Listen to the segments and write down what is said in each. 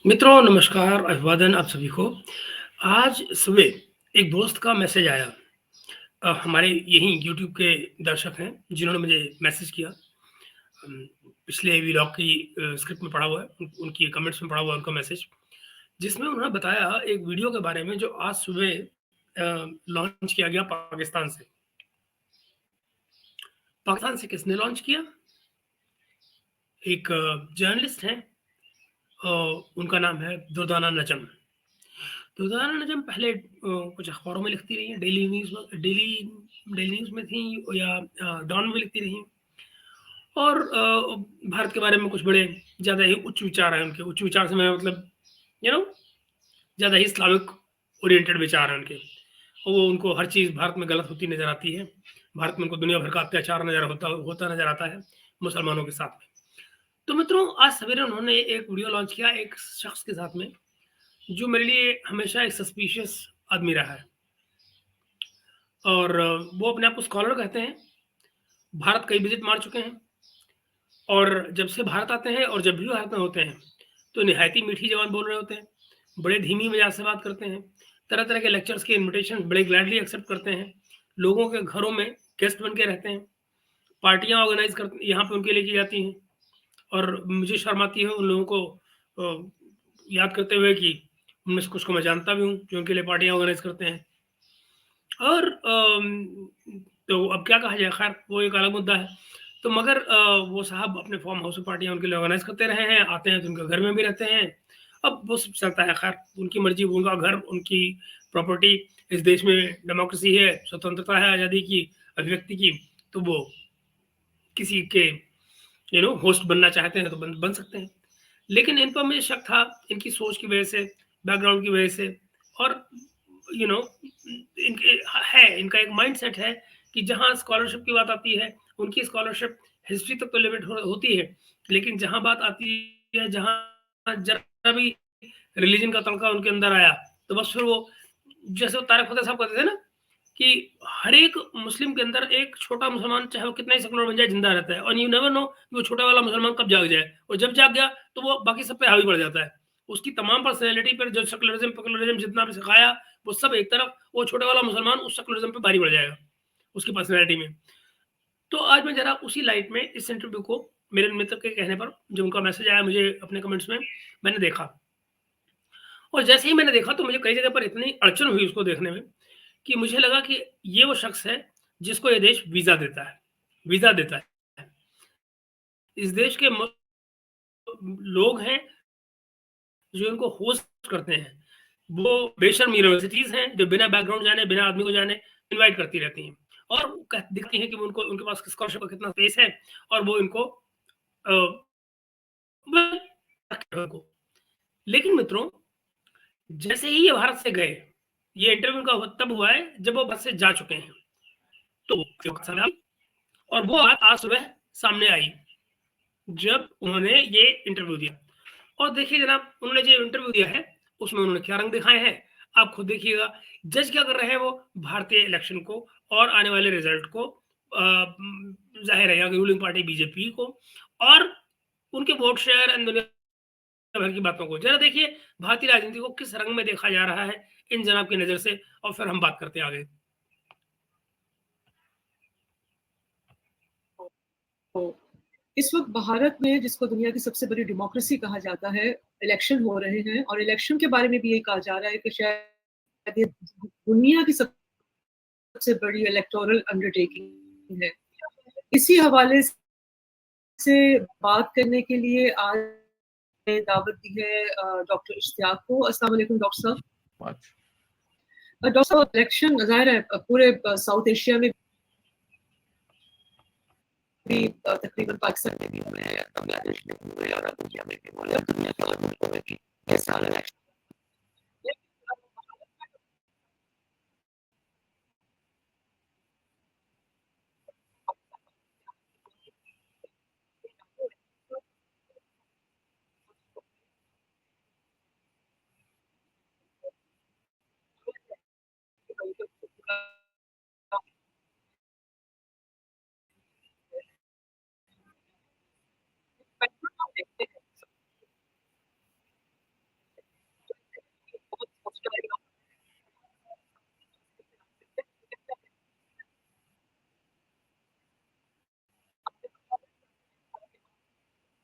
मित्रों नमस्कार, अभिवादन आप सभी को। आज सुबह एक दोस्त का मैसेज आया। हमारे यहीं यूट्यूब के दर्शक हैं जिन्होंने मुझे मैसेज किया। पिछले व्लॉग की स्क्रिप्ट में पढ़ा हुआ है, उनकी कमेंट्स में पढ़ा हुआ है उनका मैसेज, जिसमें उन्होंने बताया एक वीडियो के बारे में जो आज सुबह लॉन्च किया गया पाकिस्तान से। पाकिस्तान से किसने लॉन्च किया? एक जर्नलिस्ट हैं, उनका नाम है दुर्दाना नजम। दुर्दाना नजम पहले कुछ अखबारों में लिखती रही हैं, डेली न्यूज़ में थी या डॉन में लिखती रही हैं। और भारत के बारे में कुछ बड़े ज़्यादा ही उच्च विचार हैं उनके। उच्च विचार से मैं मतलब यू नो ज़्यादा ही इस्लामिक ओरिएंटेड विचार हैं उनके। और वो उनको हर चीज़ भारत में गलत होती नज़र आती है। भारत में उनको दुनिया भर का अत्याचार होता नज़र आता है मुसलमानों के साथ में। तो मित्रों, आज सवेरे उन्होंने एक वीडियो लॉन्च किया एक शख्स के साथ में, जो मेरे लिए हमेशा एक सस्पिशियस आदमी रहा है। और वो अपने आप को स्कॉलर कहते हैं। भारत कई विज़िट मार चुके हैं और जब से भारत आते हैं और जब भी भारत में होते हैं, तो निहायत ही मीठी ज़बान बोल रहे होते हैं, बड़े धीमी मिजाज से बात करते हैं, तरह-तरह के लेक्चर्स के इन्विटेशन बड़े ग्लैडली एक्सेप्ट करते हैं, लोगों के घरों में गेस्ट बन के रहते हैं, पार्टियाँ ऑर्गेनाइज़ कर यहाँ पे उनके लिए की जाती हैं। और मुझे शर्म आती है उन लोगों को याद करते हुए कि उनमें से कुछ को मैं जानता भी हूँ, जो उनके लिए पार्टियाँ ऑर्गेनाइज़ करते हैं। और तो अब क्या कहा जाए, खैर वो एक अलग मुद्दा है। तो मगर वो साहब अपने फार्म हाउस में पार्टियाँ उनके लिए ऑर्गेनाइज़ करते रहे हैं, आते हैं तो उनके घर में भी रहते हैं। अब वो सब चलता है, खैर उनकी मर्ज़ी, उनका घर, उनकी प्रॉपर्टी। इस देश में डेमोक्रेसी है, स्वतंत्रता है, आज़ादी की, अभिव्यक्ति की, तो वो किसी के होस्ट बनना चाहते हैं तो बन सकते हैं। लेकिन इन पर मुझे शक था, इनकी सोच की वजह से, बैकग्राउंड की वजह से। और यू नो इनके इनका एक माइंडसेट है कि जहाँ स्कॉलरशिप की बात आती है, उनकी स्कॉलरशिप हिस्ट्री तक तो लिमिट होती है, लेकिन जहाँ बात आती है, जहाँ जरा भी रिलीजन का तड़का उनके अंदर आया, तो बस फिर वो, जैसे वो तारक फतेह साहब कहते थे ना, कि हर एक मुस्लिम के अंदर एक छोटा मुसलमान, चाहे वो कितना ही सेकुलर बन जाए, जिंदा रहता है। और यू नेवर नो कि वो छोटा वाला मुसलमान कब जाग जाए, और जब जाग गया तो वो बाकी सब पे हावी पड़ जाता है। उसकी तमाम पर्सनैलिटी पर जो सेकुलरिज्म पेकुलरिज्म जितना भी सिखाया, वो सब एक तरफ, वो छोटे वाला मुसलमान उस सेकुलरिज्म पे भारी पड़ जाएगा, उसकी पर्सनैलिटी में। तो आज मैं ज़रा उसी लाइट में इस इंटरव्यू को, मेरे मित्र के कहने पर, जब उनका मैसेज आया मुझे अपने कमेंट्स में, मैंने देखा। और जैसे ही मैंने देखा तो मुझे कई जगह पर इतनी अड़चन हुई उसको देखने में, कि मुझे लगा कि ये वो शख्स है जिसको ये देश वीज़ा देता है, वीज़ा देता है। इस देश के लोग हैं जो इनको होस्ट करते हैं। वो बेशर्म यूनिवर्सिटीज़ हैं जो बिना बैकग्राउंड जाने, बिना आदमी को जाने इनवाइट करती रहती हैं। और वो दिखती हैं कि वो उनको, उनके पास स्कॉलरशिप का कितना स्पेस है, और वो इनको अ, लेकिन मित्रों, जैसे ही ये भारत से गए, ये इंटरव्यू उनका तब हुआ है जब वो भारत से जा चुके हैं। तो और वो बात आज सुबह सामने आई, जब उन्होंने ये इंटरव्यू दिया। और देखिए जनाब, उन्होंने जो इंटरव्यू दिया है, उसमें उन्होंने क्या रंग दिखाए हैं, आप खुद देखिएगा। जज क्या कर रहे हैं वो, भारतीय इलेक्शन को और आने वाले रिजल्ट को, ज़ाहिर है यहाँ की रूलिंग पार्टी बीजेपी को, और उनके वोट शेयर एंड दुनिया भर की बातों को। ज़रा देखिए भारतीय राजनीति को किस रंग में देखा जा रहा है इन जनाब की नज़र से, और फिर हम बात करते हैं आगे। तो इस वक्त भारत में, जिसको दुनिया की सबसे बड़ी डेमोक्रेसी कहा जाता है, इलेक्शन हो रहे हैं और इलेक्शन के बारे में भी ये कहा जा रहा है कि शायद ये दुनिया की सबसे बड़ी इलेक्टोरल अंडरटेकिंग है। इसी हवाले से बात करने के लिए आज दावत दी है डॉक्टर इश्तियाक को। अस्सलाम वालेकुम डॉक्टर साहब। डॉक्टर साहब, इलेक्शन ज़ाहिर है पूरे साउथ एशिया में भी, तकरीबन पाकिस्तान में भी हुए हैं, बांग्लादेश में भी हुए और अब इंडिया में भी हुए और दुनिया के और मुल्कों में भी ये साल इलेक्शन।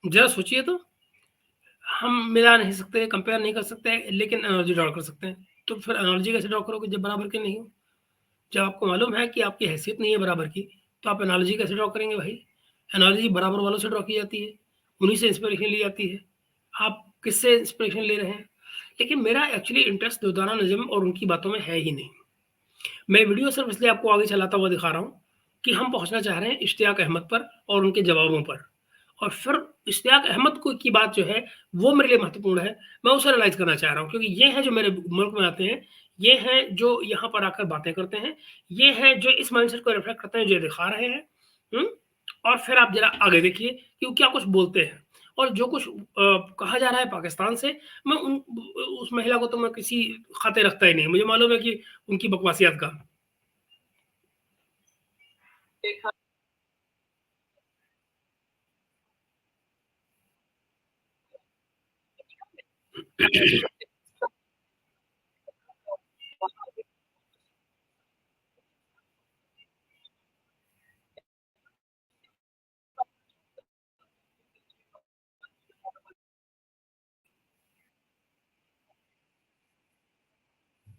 ज़रा सोचिए तो, हम मिला नहीं सकते, कंपेयर नहीं कर सकते, लेकिन एनालॉजी ड्रॉ कर सकते हैं। तो फिर एनालॉजी कैसे ड्रॉ करोगे जब बराबर के नहीं हो? जब आपको मालूम है कि आपकी हैसियत नहीं है बराबर की, तो आप एनालॉजी कैसे ड्रॉ करेंगे भाई? एनालॉजी बराबर वालों से ड्रॉ की जाती है, उन्हीं से इंस्पिरेशन ली जाती है। आप किससे इंस्पिरेशन ले रहे हैं? लेकिन मेरा एक्चुअली इंटरेस्ट दुर्दाना नज़्म और उनकी बातों में है ही नहीं। मैं वीडियो सिर्फ़ इसलिए आपको आगे चलाता हुआ दिखा रहा हूँ कि हम पहुँचना चाह रहे हैं इश्तियाक अहमद पर और उनके जवाबों पर। और फिर इश्तियाक अहमद को की बात जो है, वो मेरे लिए महत्वपूर्ण है। मैं उसे एनालाइज़ करना चाह रहा हूँ क्योंकि ये हैं जो मेरे मुल्क में आते हैं, ये हैं जो यहाँ पर आकर बातें करते हैं, ये हैं जो इस माइंडसेट को रिफ्लेक्ट करते हैं जो ये दिखा रहे हैं। हुँ? और फिर आप ज़रा आगे देखिए कि वो क्या कुछ बोलते हैं और जो कुछ कहा जा रहा है पाकिस्तान से, मैं उस महिला को तो मैं किसी खातिर रखता ही नहीं। मुझे मालूम है कि उनकी बकवासियत का। देखा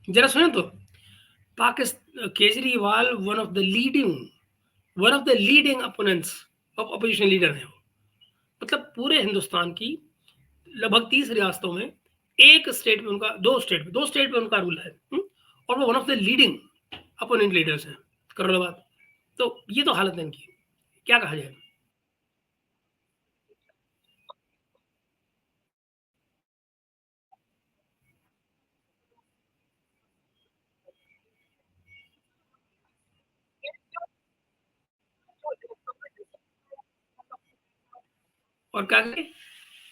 ज़रा सुनें तो, पाकिस Kejriwal one of the leading opponents of opposition leader हैं वो। मतलब पूरे हिंदुस्तान की लगभग 30 रियासतों में 1 स्टेट में उनका 2 स्टेट में उनका रूल है। और वो one of the leading opponent leaders हैं, करोड़ों बात। तो ये तो हालत है इनकी, क्या कहा जाए? और क्या करें?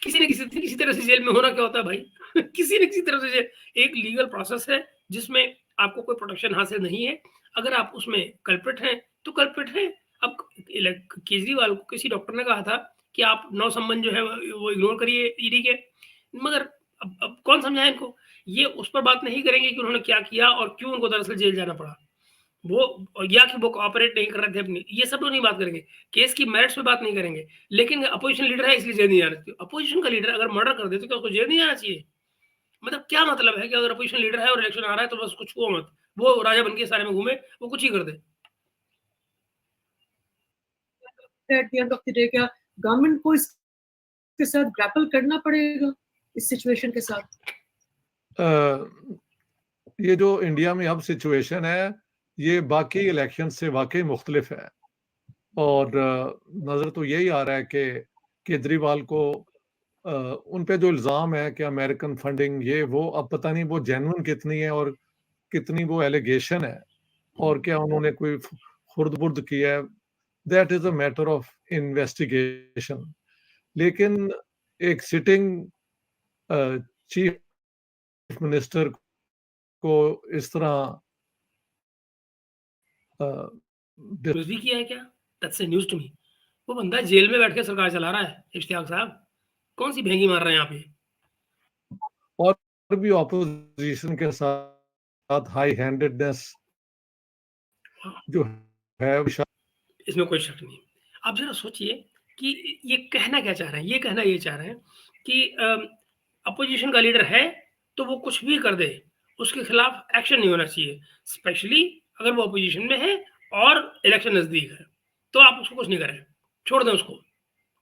किसी तरह से जेल में होना क्या होता है भाई? किसी न किसी तरह से जेल एक लीगल प्रोसेस है, जिसमें आपको कोई प्रोटेक्शन हासिल नहीं है। अगर आप उसमें कल्प्रिट हैं, तो कल्प्रिट हैं। अब केजरीवाल को किसी डॉक्टर ने कहा था कि आप नौ संबंध जो है वो इग्नोर करिए ईडी के। मगर अब कौन समझाए इनको? ये उस पर बात नहीं करेंगे कि उन्होंने क्या किया और क्यों उनको दरअसल जेल जाना पड़ा। वो या कि वो कोऑपरेट नहीं कर रहे थे अपनी, ये सब लोग नहीं बात करेंगे। केस की मेरिट्स पे बात नहीं करेंगे। लेकिन अपोज़िशन लीडर है इसलिए जेल नहीं जाना चाहिए। अपोज़िशन का लीडर अगर मर्डर कर दे तो क्या उसको जेल नहीं जाना चाहिए? मतलब क्या मतलब है कि अगर अपोज़िशन लीडर है और इलेक्शन आ रहा है तो बस उसको छुओ मत। वो राजा बन के सारे में घूमे, वो कुछ ही कर दे। At the end of the day क्या गवर्नमेंट को इसके साथ ग्रैपल करना पड़ेगा इस सिचुएशन के साथ? ये जो इंडिया में अब सिचुएशन है, ये बाकी इलेक्शन से वाक़ई मुख्तलिफ है। और नज़र तो यही आ रहा है कि केजरीवाल को उन पे जो इल्ज़ाम है कि अमेरिकन फंडिंग ये वो, अब पता नहीं वो जेन्युइन कितनी है और कितनी वो एलिगेशन है और क्या उन्होंने कोई खुर्द-बुर्द किया है, that is a matter of investigation. लेकिन एक सिटिंग चीफ मिनिस्टर को इस तरह अ, डिस कुछ भी किया है क्या? That's a news to me. वो बंदा जेल में बैठ के सरकार चला रहा है, इश्तियाक साहब। कौन-सी भेंगी मार रहे हैं आप ये? और भी ऑपोज़िशन के साथ हाई हैंडेडनेस जो है वो इसमें कोई शक नहीं। आप ज़रा सोचिए कि ये कहना क्या चाह रहे हैं? ये कहना ये चाह रहे हैं कि अपोज़िशन का लीडर है, तो वो कुछ भी कर दे, उसके खिलाफ एक्शन नहीं होना चाहिए। स्पेशली अगर वो अपोज़िशन में है और इलेक्शन नज़दीक है, तो आप उसको कुछ नहीं करें, छोड़ दें उसको।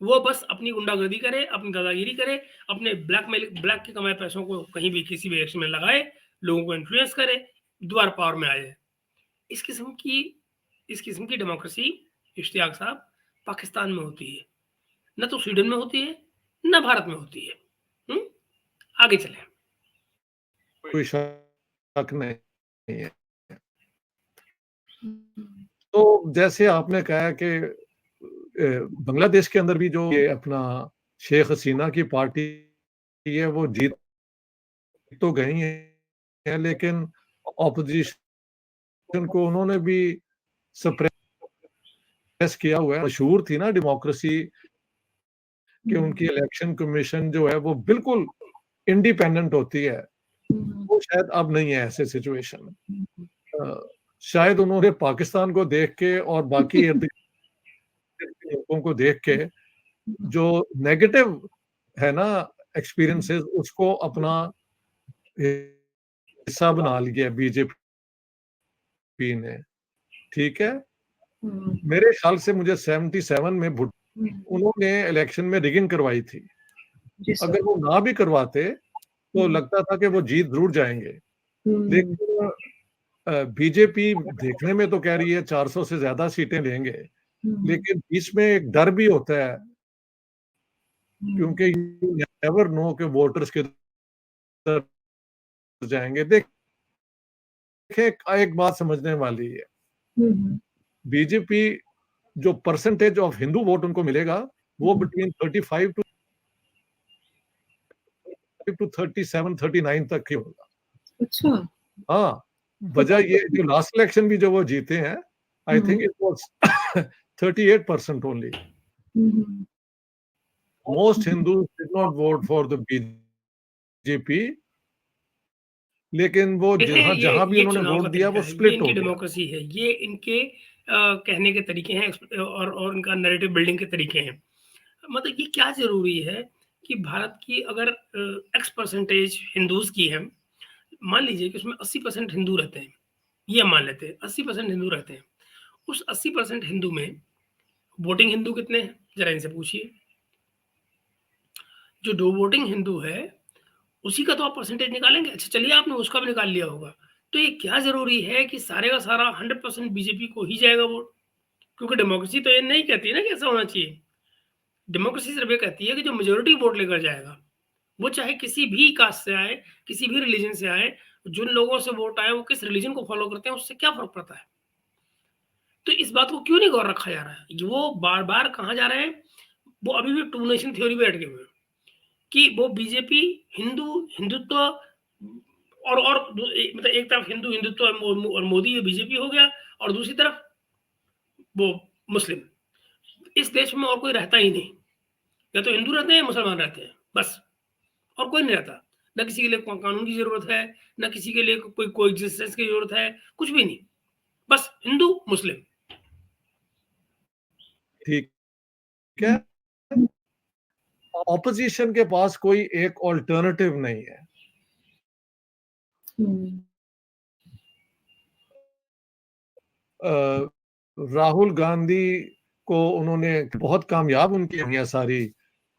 वो बस अपनी गुंडागर्दी करे, अपनी दादागिरी करे, अपने ब्लैक के कमाए पैसों को कहीं भी किसी भी एक्शन में लगाए, लोगों को इन्फ्लुएंस करे, दोबारा पावर में आ जाए। इस किस्म की इस किस्म की डेमोक्रेसी इश्तियाक साहब पाकिस्तान में होती है, ना तो स्वीडन में होती है, ना भारत में होती है। हुँ? आगे चलें। कोई शक नहीं है। तो जैसे आपने कहा कि बांग्लादेश के अंदर भी जो ये अपना शेख हसीना की पार्टी है वो जीत तो गई है, लेकिन ऑपोजिशन को उन्होंने भी सप्रेस किया हुआ है। मशहूर थी ना डेमोक्रेसी कि उनकी इलेक्शन कमीशन जो है वो बिल्कुल इंडिपेंडेंट होती है। वो शायद अब नहीं है ऐसे सिचुएशन में। शायद उन्होंने पाकिस्तान को देख के और बाकी इर्द-गिर्द के लोगों को देख के जो नेगेटिव है ना एक्सपीरियंसेस, उसको अपना हिस्सा बना लिया बीजेपी ने, ठीक है। मेरे ख्याल से मुझे 77 में उन्होंने इलेक्शन में रिगिंग करवाई थी। अगर वो ना भी करवाते तो लगता था कि वो जीत जरूर जाएंगे, लेकिन बीजेपी देखने में तो कह रही है 400 से ज्यादा सीटें लेंगे, लेकिन इसमें एक डर भी होता है, क्योंकि यू नेवर नो कि वोटर्स किधर जाएंगे। देखिए एक बात समझने वाली है, बीजेपी जो परसेंटेज ऑफ हिंदू वोट उनको मिलेगा वो बिटवीन 35 टू 37 39 तक ही होगा। अच्छा। हाँ, वजह ये जो लास्ट इलेक्शन भी जो वो जीते हैं, I think it was 38% only. Most Hindus did not vote for the BJP, लेकिन वो देखें, जहां भी ये उन्होंने चुनाव का वोट दिया तरीका वो है, ये स्प्लिट इनकी हो गया। डेमोक्रेसी है, ये इनके कहने के तरीके हैं और इनका नैरेटिव बिल्डिंग के तरीके हैं। मतलब ये क्या ज़रूरी है कि भारत की अगर एक्स परसेंटेज हिंदूज़ की है, मान लीजिए कि उसमें 80% हिंदू रहते हैं, ये हम मान लेते हैं 80% हिंदू रहते हैं। उस 80% हिंदू में वोटिंग हिंदू कितने हैं? ज़रा इनसे पूछिए। जो डो वोटिंग हिंदू है, उसी का तो आप परसेंटेज निकालेंगे। अच्छा चलिए आपने उसका भी निकाल लिया होगा, तो ये क्या ज़रूरी है कि सारे का सारा 100% बीजेपी को ही जाएगा वोट? क्योंकि डेमोक्रेसी तो ये नहीं कहती है ना कि ऐसा होना चाहिए। डेमोक्रेसी सिर्फ ये कहती है कि जो मेजॉरिटी वोट लेकर जाएगा, वो चाहे किसी भी कास्ट से आए, किसी भी रिलीजन से आए, जिन लोगों से वोट आए वो किस रिलीजन को फॉलो करते हैं, उससे क्या फ़र्क पड़ता है? तो इस बात को क्यों नहीं गौर रखा जा रहा है? वो बार-बार कहाँ जा रहे हैं? वो अभी भी टू नेशन थ्योरी पे अटके हुए हैं कि वो बीजेपी हिंदुत्व और मतलब एक तरफ हिंदुत्व और मोदी बीजेपी हो गया और दूसरी तरफ वो मुस्लिम। इस देश में और कोई रहता ही नहीं। या तो हिंदू रहते हैं या मुसलमान रहते हैं, बस। और कोई नहीं रहता। ना किसी के लिए कानून की ज़रूरत है, ना किसी के लिए कोई कोएग्जिस्टेंस की ज़रूरत है, कुछ भी नहीं। बस हिंदू, मुस्लिम। ठीक है, ऑपोजिशन के पास कोई एक ऑल्टरनेटिव नहीं है। राहुल गांधी को उन्होंने बहुत कामयाब उनकी हुई है सारी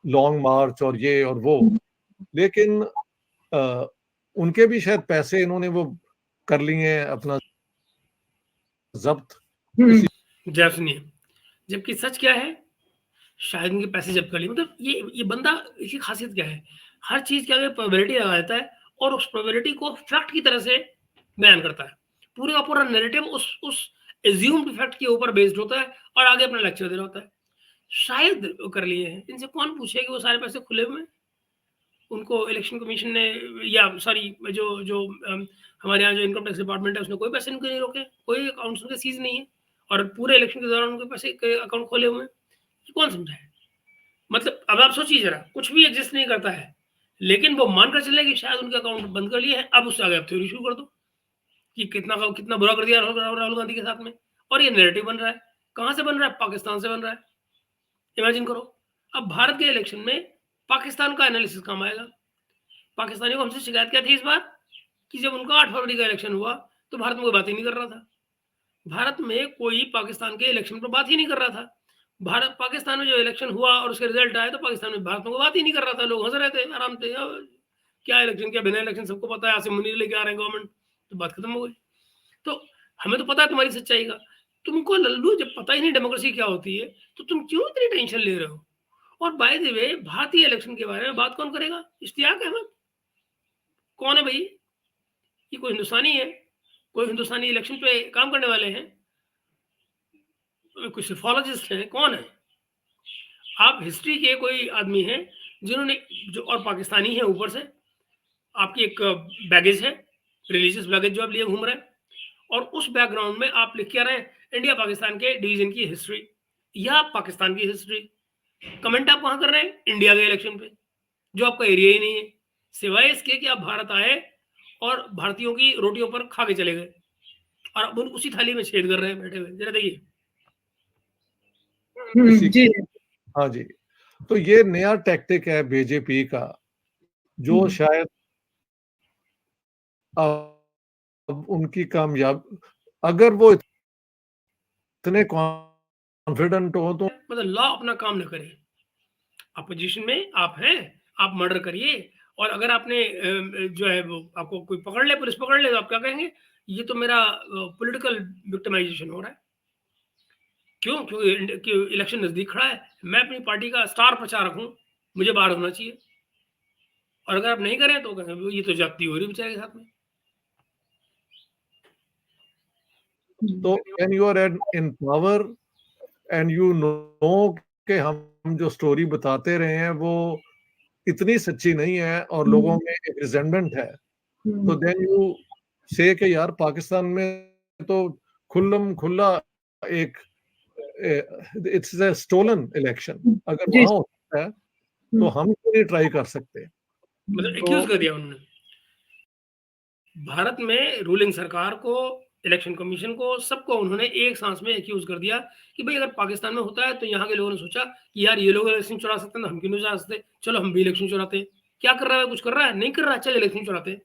लॉन्ग मार्च और ये और वो, लेकिन उनके भी शायद पैसे इन्होंने वो कर लिए हैं अपना जब्त। जरा सुनिए, जबकि सच क्या है? शायद उनके पैसे जब्त कर लिए। मतलब ये बंदा, इसकी खासियत क्या है? हर चीज़ के आगे प्रोबेबिलिटी लगा देता है और उस प्रोबेबिलिटी को फैक्ट की तरह से बयान करता है। पूरे का पूरा नैरेटिव उस एज्यूम्ड फैक्ट के ऊपर बेस्ड होता है और आगे अपना लेक्चर दे रहा होता है। शायद वो कर लिए हैं। इनसे कौन पूछे कि वो सारे पैसे खुले हुए हैं? उनको इलेक्शन कमीशन ने या सॉरी जो जो हमारे यहाँ जो इनकम टैक्स डिपार्टमेंट है उसने कोई पैसे उनके नहीं रोके, कोई अकाउंट्स उनके सीज़ नहीं है और पूरे इलेक्शन के दौरान उनके पैसे के अकाउंट खोले हुए हैं। ये कौन समझाए? मतलब अब आप सोचिए ज़रा, कुछ भी एग्ज़िस्ट नहीं करता है, लेकिन वो मानकर चले कि शायद उनके अकाउंट बंद कर लिए हैं, अब उससे आगे आप थ्योरी शुरू कर दो कि कितना बुरा कर दिया राहुल गांधी के साथ में। और ये नैरेटिव बन रहा है। कहाँ से बन रहा है? पाकिस्तान से बन रहा है। इमेजिन करो, अब भारत के इलेक्शन में पाकिस्तान का एनालिसिस काम आएगा। पाकिस्तानियों को हमसे शिकायत क्या थी इस बार कि जब उनका 8 फरवरी का इलेक्शन हुआ, तो भारत में कोई बात ही नहीं कर रहा था। भारत में कोई पाकिस्तान के इलेक्शन पर बात ही नहीं कर रहा था। भारत पाकिस्तान में जो इलेक्शन हुआ और उसके रिजल्ट आए तो पाकिस्तान में भारत में कोई बात ही नहीं कर रहा था। लोग हँस रहे थे आराम से, क्या इलेक्शन, क्या बिना इलेक्शन, सबको पता है, आसिम मुनीर लेके आ रहे हैं गवर्नमेंट, तो बात खत्म हो गई। तो हमें तो पता है तुम्हारी सच्चाई का। तुमको लल्लू जब पता ही नहीं डेमोक्रेसी क्या होती है, तो तुम क्यों इतनी टेंशन ले रहे हो? और बाय द वे, भारतीय इलेक्शन के बारे में बात कौन करेगा? इश्तियाक अहमद। कौन है भाई? ये कोई हिंदुस्तानी है? कोई हिंदुस्तानी इलेक्शन पे काम करने वाले हैं? कोई सिफोलॉजिस्ट हैं? कौन है? आप हिस्ट्री के कोई आदमी हैं जिन्होंने जो, और पाकिस्तानी है ऊपर से, आपकी एक बैगेज है, रिलीजियस बैगेज जो आप लिए घूम रहे हैं, और उस बैकग्राउंड में आप लिख के आ रहे हैं इंडिया पाकिस्तान के डिवीजन की हिस्ट्री या पाकिस्तान की हिस्ट्री। कमेंट आप कहाँ कर रहे हैं? इंडिया के इलेक्शन पे, जो आपका एरिया ही नहीं है, सिवाय इसके कि आप भारत आए और भारतीयों की रोटियों पर खा के चले गए और अब उसी थाली में छेद कर रहे हैं बैठे हुए। जरा देखिए। जी हाँ जी, तो ये नया टैक्टिक है बीजेपी का, जो शायद अब उनकी अगर वो इतने कॉन्फिडेंट हो तो मतलब लॉ अपना काम न करे। अपोजिशन में आप हैं, आप मर्डर करिए, और अगर आपने जो है वो आपको कोई पकड़ ले, पुलिस पकड़ ले, तो आप क्या कहेंगे? ये तो मेरा पॉलिटिकल विक्टिमाइजेशन हो रहा है। क्यों? क्योंकि इलेक्शन नज़दीक खड़ा है, मैं अपनी पार्टी का स्टार प्रचारक हूँ, मुझे बाहर होना चाहिए। और अगर आप नहीं करें तो कहेंगे ये तो ज्यादती हो रही है बेचारे के साथ में। तो when you are in power and you know कि हम जो स्टोरी बताते रहे हैं वो इतनी सच्ची नहीं है और लोगों में एक रिजेंटमेंट है, तो देन यू से कि यार पाकिस्तान में तो खुल्लम खुल्ला एक इट्स अ स्टोलन इलेक्शन, अगर जी। वहां होता है तो हम क्यों नहीं ट्राई कर सकते? मतलब तो एक्यूज कर दिया उन्होंने भारत में रूलिंग सरकार को, इलेक्शन कमीशन को, सबको उन्होंने एक सांस में एक्यूज कर दिया कि भाई अगर पाकिस्तान में होता है तो यहाँ के लोगों ने सोचा कि यार ये लोग इलेक्शन चुरा सकते हैं तो हम क्यों नहीं चुरा सकते, चलो हम भी इलेक्शन चुराते हैं। क्या कर रहा है? कुछ कर रहा है? नहीं कर रहा है, चल इलेक्शन चुराते हैं।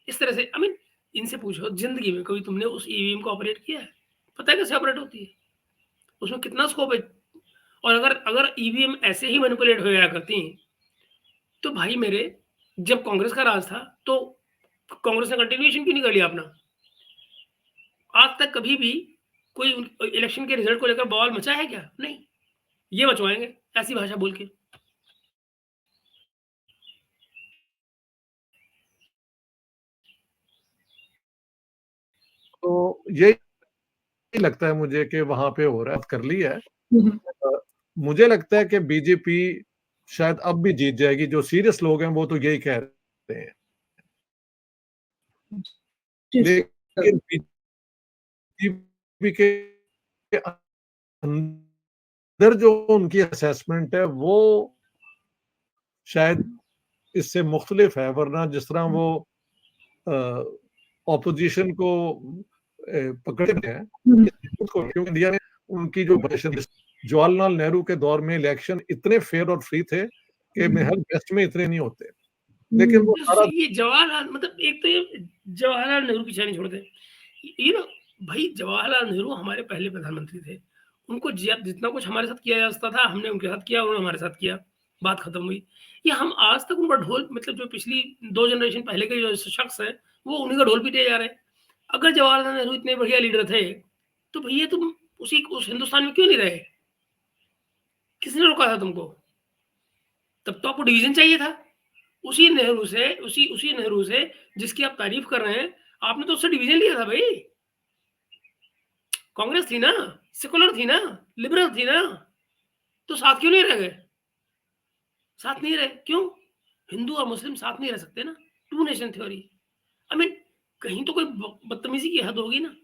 इस तरह से आई मीन इनसे पूछो जिंदगी में कभी तुमने उस ईवीएम को ऑपरेट किया है? पता है कैसे ऑपरेट होती है? उसमें कितना स्कोप है? और अगर अगर ईवीएम ऐसे ही मैनिपुलेट हो जाया करती तो भाई मेरे, जब कांग्रेस का राज था तो कांग्रेस ने कंटिन्यूएशन क्यों नहीं कर लिया अपना? आज तक कभी भी कोई इलेक्शन के रिजल्ट को लेकर बवाल मचा है क्या? नहीं। ये मचवाएंगे ऐसी भाषा बोल के। तो यही लगता है मुझे कि वहां पे हो रहा है, कर ली है। मुझे लगता है कि बीजेपी शायद अब भी जीत जाएगी। जो सीरियस लोग हैं वो तो यही कह रहे हैं, लेकिन बीजेपी के अंदर जो उनकी असेसमेंट है वो शायद इससे मुख्तलिफ है, वरना जिस तरह वो ऑपोजिशन को पकड़ते हैं, क्योंकि इंडिया में उनकी जो जवाहरलाल नेहरू के दौर में इलेक्शन इतने फेयर और फ्री थे कि महज वेस्ट में इतने नहीं होते, लेकिन वो सारा ये जवाहरलाल, मतलब एक तो ये जवाहरलाल नेहरू पीछे नहीं छोड़ते। ये ना भाई, जवाहरलाल नेहरू हमारे पहले प्रधानमंत्री थे। उनको जितना कुछ हमारे साथ किया जा सकता था हमने उनके साथ किया, उन्होंने हमारे साथ किया, बात खत्म हुई। ये हम आज तक उनका ढोल, मतलब जो पिछली 2 जनरेशन पहले के जो शख्स हैं, वो उन्हीं का ढोल पीटे जा रहे हैं। अगर जवाहरलाल नेहरू इतने बढ़िया लीडर थे, तो भैया तुम उस हिंदुस्तान में क्यों नहीं रहे? किसने रोका था तुमको? तब तो आपको डिवीज़न चाहिए था। उसी नेहरू से जिसकी आप तारीफ़ कर रहे हैं, आपने तो उससे डिवीज़न लिया था भई। कांग्रेस थी ना, सेकुलर थी ना, लिबरल थी ना, तो साथ क्यों नहीं रह गए? साथ नहीं रहे, क्यों? हिंदू और मुस्लिम साथ नहीं रह सकते ना, two nation theory. I mean कहीं तो कोई बदतमीज़ी की हद होगी ना।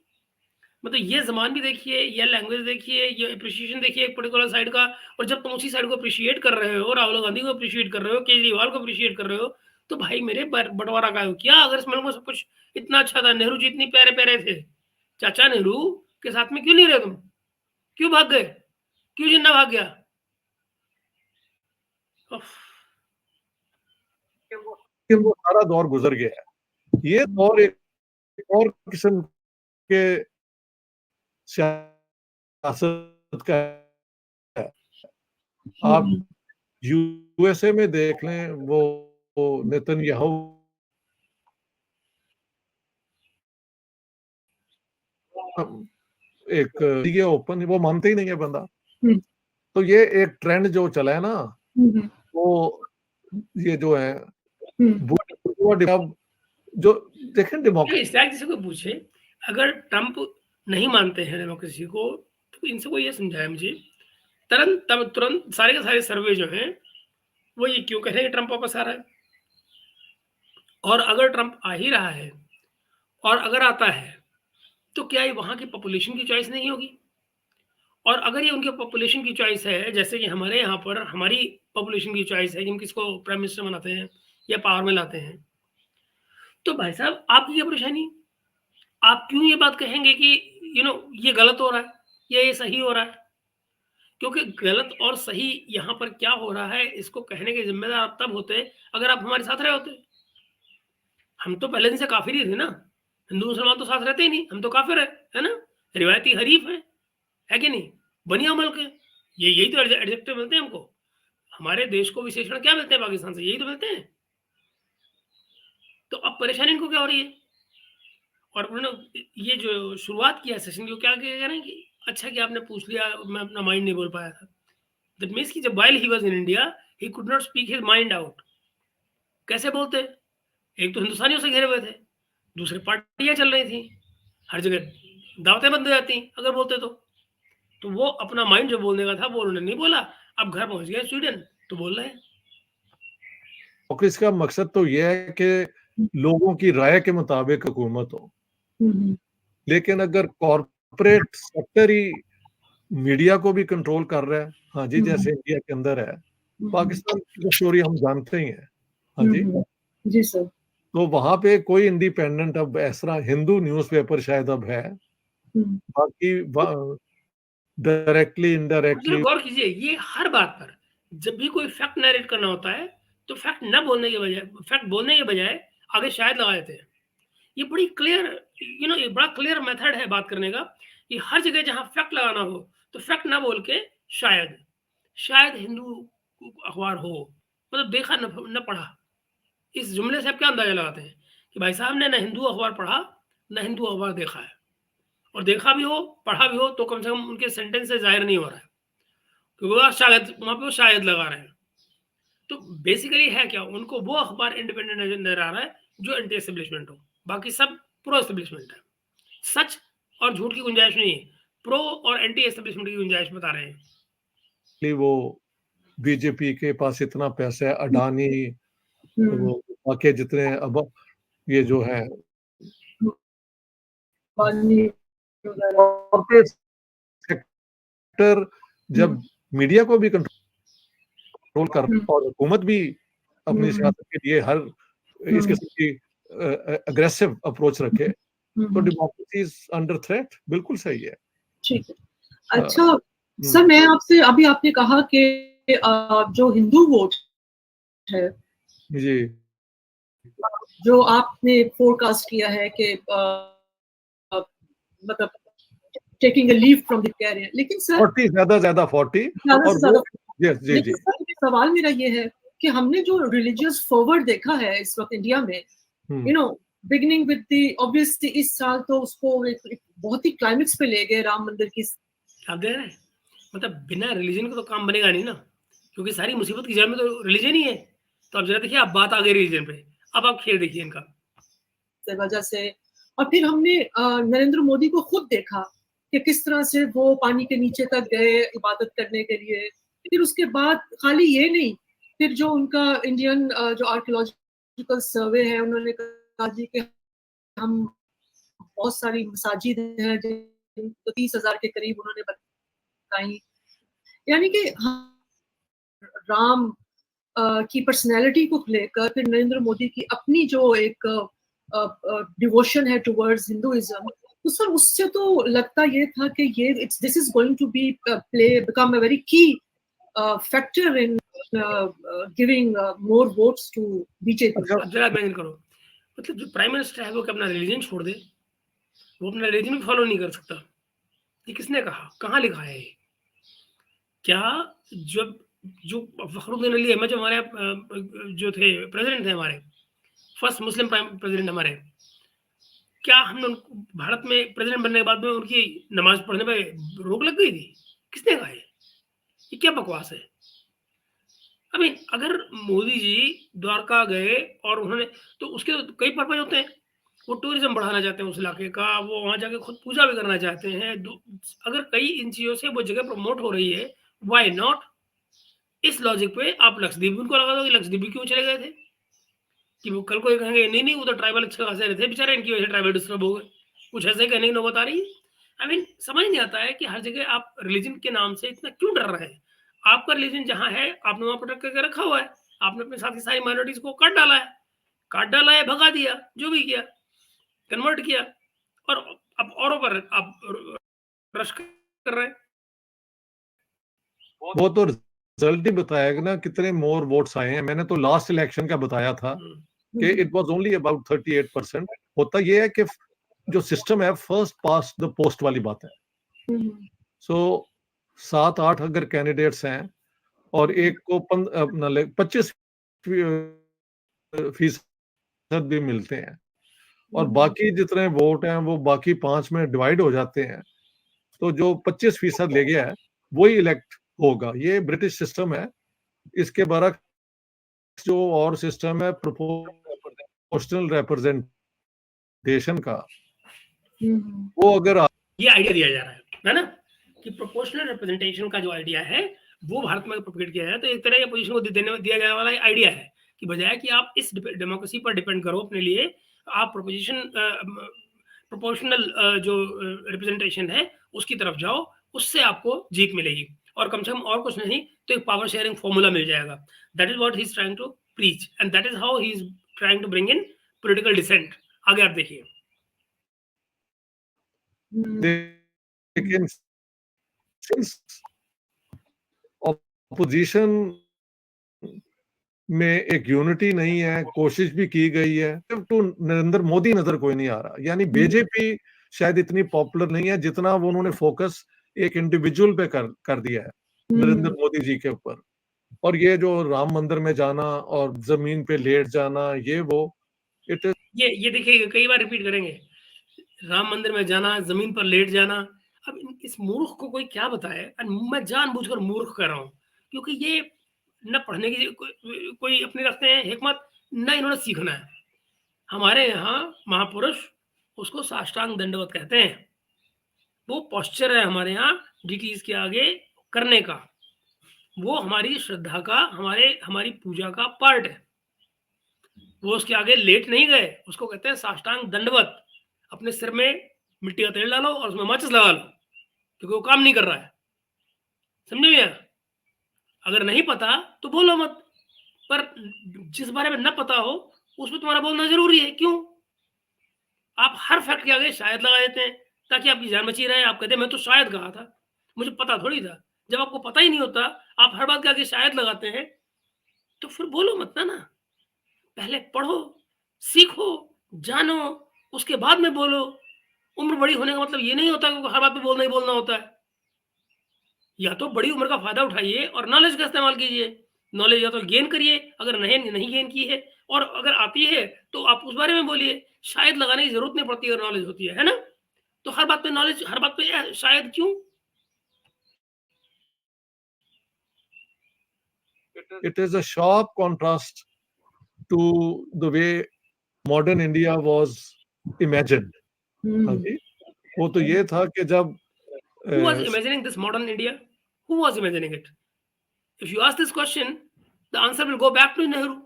मतलब ये ज़बान भी देखिए, ये लैंग्वेज देखिए, ये एप्रिसिएशन देखिए एक पर्टिकुलर साइड का, और जब तुम उसी साइड को एप्रिशिएट कर रहे हो, राहुल गांधी को एप्रिशिएट कर रहे हो, केजरीवाल को एप्रिशिएट कर रहे हो, तो भाई मेरे बँटवारा काहे किया? अगर इस मुल्क में सब कुछ इतना अच्छा था, नेहरू जी इतने प्यारे-प्यारे थे, चाचा नेहरू के साथ में क्यों नहीं रहे तुम? क्यों भाग गए? क्यों जिन्ना भाग गया? उफ़! वो सारा दौर गुजर गया है। ये दौर एक और किस्म के सियासत का है। आप यूएसए में देख लें, वो नेतन्याहू एक ये ओपन, वो मानते ही नहीं है बंदा। तो ये एक ट्रेंड जो चला है ना, वो ये जो है अब जो देखें नहीं, इस तरह से कोई पूछे, अगर ट्रंप नहीं मानते हैं डेमोक्रेसी को, तो इनसे कोई ये समझाए मुझे, तुरंत सारे के सारे सर्वे जो हैं, वो ये क्यों कह रहे हैं कि ट्रंप वापस आ रहा है? और अगर ट्रंप आ ही रहा है, और अगर आता है, तो क्या ये वहाँ की पॉपुलेशन की चॉइस नहीं होगी? और अगर ये उनके पॉपुलेशन की चॉइस है, जैसे कि हमारे यहाँ पर हमारी पॉपुलेशन की चॉइस है कि हम किसको प्राइम मिनिस्टर बनाते हैं या पावर में लाते हैं, तो भाई साहब आपकी क्या परेशानी? आप क्यों ये बात कहेंगे कि ये गलत हो रहा है या ये सही हो रहा है? क्योंकि गलत और सही यहाँ पर क्या हो रहा है, इसको कहने के ज़िम्मेदार आप तब होते, अगर आप हमारे साथ रहे होते। हम तो पहले दिन से काफ़िर ही थे ना, हिंदू-मुसलमान तो साथ रहते ही नहीं, हम तो काफ़िर हैं, है ना? रिवायती हरीफ हैं, है कि नहीं? बनिया मुल्क है, यही तो एडजेक्टिव मिलते हैं हमको। हमारे देश को विशेषण क्या मिलते हैं पाकिस्तान से? यही तो मिलते हैं। तो अब परेशानी इनको क्या हो रही है? और उन्होंने ये जो शुरुआत किया सेशन की, वो क्या कह रहे हैं कि अच्छा कि आपने पूछ लिया, मैं अपना माइंड नहीं बोल पाया था। दैट मीन्स कि जब while he was in India, he could not speak his mind out. कैसे बोलते? एक तो हिंदुस्तानियों से घिरे हुए थे, दूसरी पार्टियाँ चल रही थी, हर जगह दावतें बंद हो जाती अगर बोलते तो। तो वो अपना माइंड जो बोलने का था, वो उन्होंने नहीं बोला। अब घर पहुँच गए स्वीडन, तो बोल रहे हैं। डेमोक्रेसी का मकसद तो ये है कि लोगों की राय के मुताबिक हुकूमत हो। लेकिन अगर कॉर्पोरेट सेक्टर ही मीडिया को भी कंट्रोल कर रहा है, हाँ जी, जैसे इंडिया के अंदर है, पाकिस्तान की तो स्टोरी हम जानते ही हैं। हाँ जी, जी सर। तो वहाँ पे कोई इंडिपेंडेंट अब ऐसा हिंदू न्यूज़पेपर शायद अब है, बाकी डायरेक्टली आप जरा इनडायरेक्टली गौर कीजिए, ये हर बात पर जब भी कोई फैक्ट नैरेट करना होता है, तो फैक्ट ना बोलने के बजाय, फैक्ट बोलने के बजाय आगे शायद लगा देते हैं। ये बड़ी क्लियर, ये बड़ा क्लियर मेथड है बात करने का, कि हर जगह जहाँ फैक्ट लगाना हो, तो फैक्ट ना बोल के शायद हिंदू अखबार हो, मतलब देखा न पढ़ा। इस जुमले से आप क्या अंदाज़ा लगाते हैं कि भाई साहब ने ना हिंदू अखबार पढ़ा, ना हिंदू अखबार देखा है, और देखा भी हो, पढ़ा भी हो, तो कम से कम उनके सेंटेंस से ज़ाहिर नहीं हो रहा है, क्योंकि वो शायद वहाँ पे वो शायद लगा रहे हैं। तो बेसिकली है क्या, उनको वो अखबार इंडिपेंडेंट नज़र आ रहा है जो एंटी एस्टेब्लिशमेंट हो, बाकी सब प्रो एस्टेब्लिशमेंट है। सच और झूठ की गुंजाइश नहीं है, प्रो और एंटी एस्टेब्लिशमेंट की गुंजाइश बता रहे हैं। वो बीजेपी के पास इतना पैसा है, अडानी, वो बाकी जितने अब ये जो है सेक्टर, जब मीडिया को भी कंट्रोल कर और हुकूमत भी अपनी सियासत के लिए हर इस किस्म की अग्रेसिव अप्रोच रखे, तो डेमोक्रेसी इज अंडर थ्रेट। बिल्कुल सही है। ठीक है। अच्छा सर, मैं आपसे, अभी आपने कहा कि जो हिंदू वोट है जी, जो आपने फोरकास्ट किया है कि मतलब taking a leave from the career, लेकिन सर 40 ज्यादा 40 ज्यादा और से ज्यादा, जी जी लेकिन सर सवाल मेरा ये है कि हमने जो रिलीजियस फॉरवर्ड देखा है इस वक्त इंडिया में, you know, beginning with the obviously इस साल तो उसको एक बहुत ही क्लाइमेक्स पे ले गए राम मंदिर की। आप देख रहे हैं, मतलब बिना रिलीजन के तो काम बनेगा नहीं ना, क्योंकि सारी मुसीबत की जड़ में तो रिलीजन ही है। तो अब जरा देखिए, आप बात आ गई रिलीजन पे, अब आप खेल देखिए इनका। वजह से, और फिर हमने नरेंद्र मोदी को खुद देखा कि किस तरह से वो पानी के नीचे तक गए इबादत करने के लिए। फिर उसके बाद खाली ये नहीं, फिर जो उनका इंडियन जो आर्कियोलॉजिकल सर्वे है, उन्होंने कहा जी कि हम बहुत सारी मसाजिद हैं जिनको 30,000 के करीब उन्होंने बताई, यानी कि राम की पर्सनैलिटी को लेकर फिर नरेंद्र मोदी की अपनी जो एक डिवोशन है टुवर्ड्स हिंदुइज्म, तो सर उससे तो लगता ये था कि ये this is going to be become a very key factor in giving more votes to BJP. जरा इमेजिन करो, मतलब जो प्राइम मिनिस्टर है वो क्या अपना रिलीजन छोड़ दे? वो अपना रिलीजन भी फॉलो नहीं कर सकता। ये किसने कहा, कहाँ लिखा है ये? क्या जब जो फखरुद्दीन अली अहमद जो हमारे जो थे प्रेसिडेंट थे, हमारे फर्स्ट मुस्लिम प्रेसिडेंट हमारे, क्या हमने उनको भारत में प्रेसिडेंट बनने के बाद में उनकी नमाज पढ़ने पे रोक लग गई थी? किसने कहा ये क्या बकवास है? अभी अगर मोदी जी द्वारका गए और उन्होंने, तो उसके तो कई पर्पज होते हैं। वो टूरिज्म बढ़ाना चाहते हैं उस इलाके का, वो वहाँ जाके खुद पूजा भी करना चाहते हैं। अगर कई इन चीज़ों से वो जगह प्रमोट हो रही है, व्हाई नॉट? इस लॉजिक पे आप लक्षद्वीप भी उनको लगा दो कि लक्षद्वीप भी क्यों चले गए थे, कि वो कल को ये कहेंगे नहीं नहीं वो तो ट्राइबल अच्छे खासे रहते बेचारे, इनकी वजह से ट्राइबल डिस्टर्ब हो गए, कुछ ऐसे कहने की नौबत आ रही है। आई मीन समझ नहीं आता है कि हर जगह आप रिलीजन के नाम से इतना क्यों डर रहे हैं? आपका रिलीजन जहाँ है, आपने वहाँ प्रोटेक्ट करके रखा हुआ है, आपने अपने साथ की सारी माइनॉरिटीज को काट डाला है, भगा दिया, जो भी किया, कन्वर्ट किया, और अब औरों पर आप रश कर रहे हैं। वो तो रिजल्ट ही बताएगा ना कितने मोर वोट्स आए हैं। मैंने तो लास्ट इलेक्शन का बताया था कि इट वाज ओनली अबाउट 38%। होता ये है कि जो सिस्टम है फर्स्ट पास द पोस्ट वाली बात है। सो 7-8 अगर कैंडिडेट्स हैं और एक को 25% भी मिलते हैं और बाकी जितने वोट हैं वो बाकी 5 में डिवाइड हो जाते हैं, तो जो 25% ले गया है वही इलेक्ट होगा। ये ब्रिटिश सिस्टम है। इसके बरक्स जो और सिस्टम है प्रोपोर्शनल रिप्रेजेंटेशन का, वो अगर ये आइडिया दिया जा रहा है ना, कि प्रोपोर्शनल रिप्रेजेंटेशन का जो आइडिया है वो भारत में प्रोपेगेट किया है। तो एक तरह के पोजीशन को दिया जाने वाला आइडिया है कि बजाय कि आप इस डेमोक्रेसी पर डिपेंड करो अपने लिए, आप प्रोपोर्शनल जो रिप्रेजेंटेशन है उसकी तरफ जाओ, उससे आपको जीत मिलेगी और कम से कम और कुछ नहीं तो एक पावर शेयरिंग फॉर्मूला मिल जाएगा। That is what he is trying to preach and that is how he is trying to bring in political dissent. आगे आप देखिए। लेकिन ऑपोजिशन में एक यूनिटी नहीं है, कोशिश भी की गई है, तो नरेंद्र मोदी नजर कोई नहीं आ रहा। यानी बीजेपी शायद इतनी पॉपुलर नहीं है जितना वो उन्होंने फोकस एक इंडिविजुअल पे कर दिया है नरेंद्र मोदी जी के ऊपर। और ये जो राम मंदिर में जाना और जमीन पे लेट जाना, ये वो ये देखिए कई बार रिपीट करेंगे, राम मंदिर में जाना, जमीन पर लेट जाना। अब इस मूर्ख को कोई क्या बताए, मैं जानबूझकर मूर्ख कर रहा हूँ क्योंकि ये न पढ़ने की कोई अपने रखते हैं हिकमत, न इन्होंने सीखना है। हमारे यहाँ महापुरुष उसको साष्टांग दंडवत कहते हैं। वो पोस्चर है हमारे यहाँ डिटीज के आगे करने का, वो हमारी श्रद्धा का, हमारी पूजा का पार्ट है। वो उसके आगे लेट नहीं गए, उसको कहते हैं साष्टांग दंडवत। अपने सिर में मिट्टी का तेल डालो और उसमें माचिस लगा लो क्योंकि वो काम नहीं कर रहा है। समझे भैया? अगर नहीं पता तो बोलो मत, पर जिस बारे में न पता हो उसमें तुम्हारा बोलना जरूरी है। क्यों? आप हर फैक्ट के आगे शायद लगा देते हैं ताकि आपकी जान बची रहे। आप कहते हैं मैं तो शायद कहा था, मुझे पता थोड़ी था। जब आपको पता ही नहीं होता, आप हर बात के आगे शायद लगाते हैं, तो फिर बोलो मत ना। पहले पढ़ो, सीखो, जानो, उसके बाद में बोलो। उम्र बड़ी होने का मतलब ये नहीं होता कि हर बात पे बोलना ही बोलना होता है। या तो बड़ी उम्र का फायदा उठाइए और नॉलेज का इस्तेमाल कीजिए। नॉलेज या तो गेन करिए, अगर नहीं गेन की है और अगर आती है तो आप उस बारे में बोलिए। शायद लगाने की जरूरत नहीं पड़ती अगर नॉलेज होती है ना? तो हर बात पे नॉलेज, हर बात पे शायद क्यों? It is a sharp contrast to the way modern India was imagined. हाँ जी, वो तो ये था कि जब Who was imagining this modern India? Who was imagining it? If you ask this question, the answer will go back to Nehru.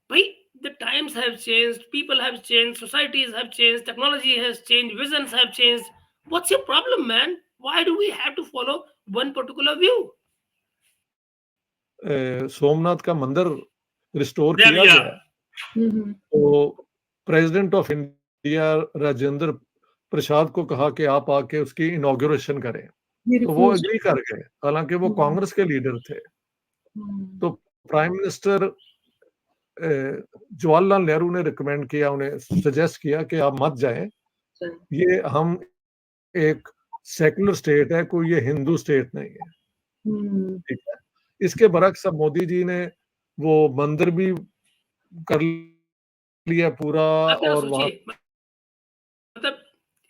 Bhai, the times have changed, people have changed, societies have changed, technology has changed, visions have changed. What's your problem, man? Why do we have to follow one particular view? Somnath का मंदिर restore किया गया है, तो president of India Rajendra Prasad को कहा कि आप आके उसकी इनॉग्रेशन करें, तो वो एग्री कर गए, हालांकि वो कांग्रेस के लीडर थे। तो प्राइम मिनिस्टर जवाहरलाल नेहरू ने रिकमेंड किया, उन्हें सजेस्ट किया कि आप मत जाएं, ये हम एक सेकुलर स्टेट है, कोई ये हिंदू स्टेट नहीं है। ठीक है, इसके बरक्स अब मोदी जी ने वो मंदिर भी कर लिया पूरा। और मतलब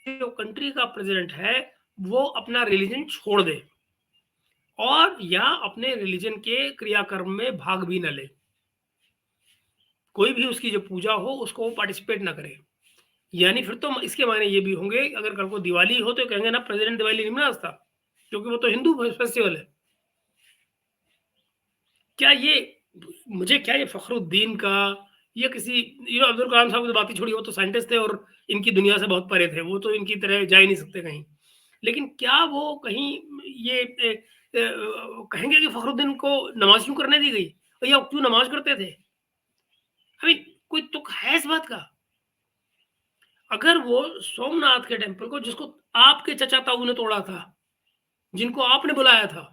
जो कंट्री का प्रेसिडेंट है वो अपना रिलीजन छोड़ दे और या अपने रिलीजन के क्रियाकर्म में भाग भी न ले। कोई भी उसकी जो पूजा हो उसको वो पार्टिसिपेट ना करे। यानी फिर तो इसके मायने ये भी होंगे, अगर कल को दिवाली हो तो कहेंगे ना प्रेसिडेंट दिवाली नहीं मनाता क्योंकि वो तो हिंदू फेस्टिवल है। क्या ये फखरुद्दीन का या किसी अब्दुल कलाम साहब की बात ही छोड़िए, वो तो साइंटिस्ट थे और इनकी दुनिया से बहुत परे थे, वो तो इनकी तरह जा ही नहीं सकते कहीं। लेकिन क्या वो कहीं ये कहेंगे कि फखरुद्दीन को नमाज क्यों करने दी गई या क्यों नमाज करते थे? अभी कोई तुक है इस बात का? अगर वो सोमनाथ के टेम्पल को, जिसको आपके चचा ताऊ ने तोड़ा था, जिनको आपने बुलाया था,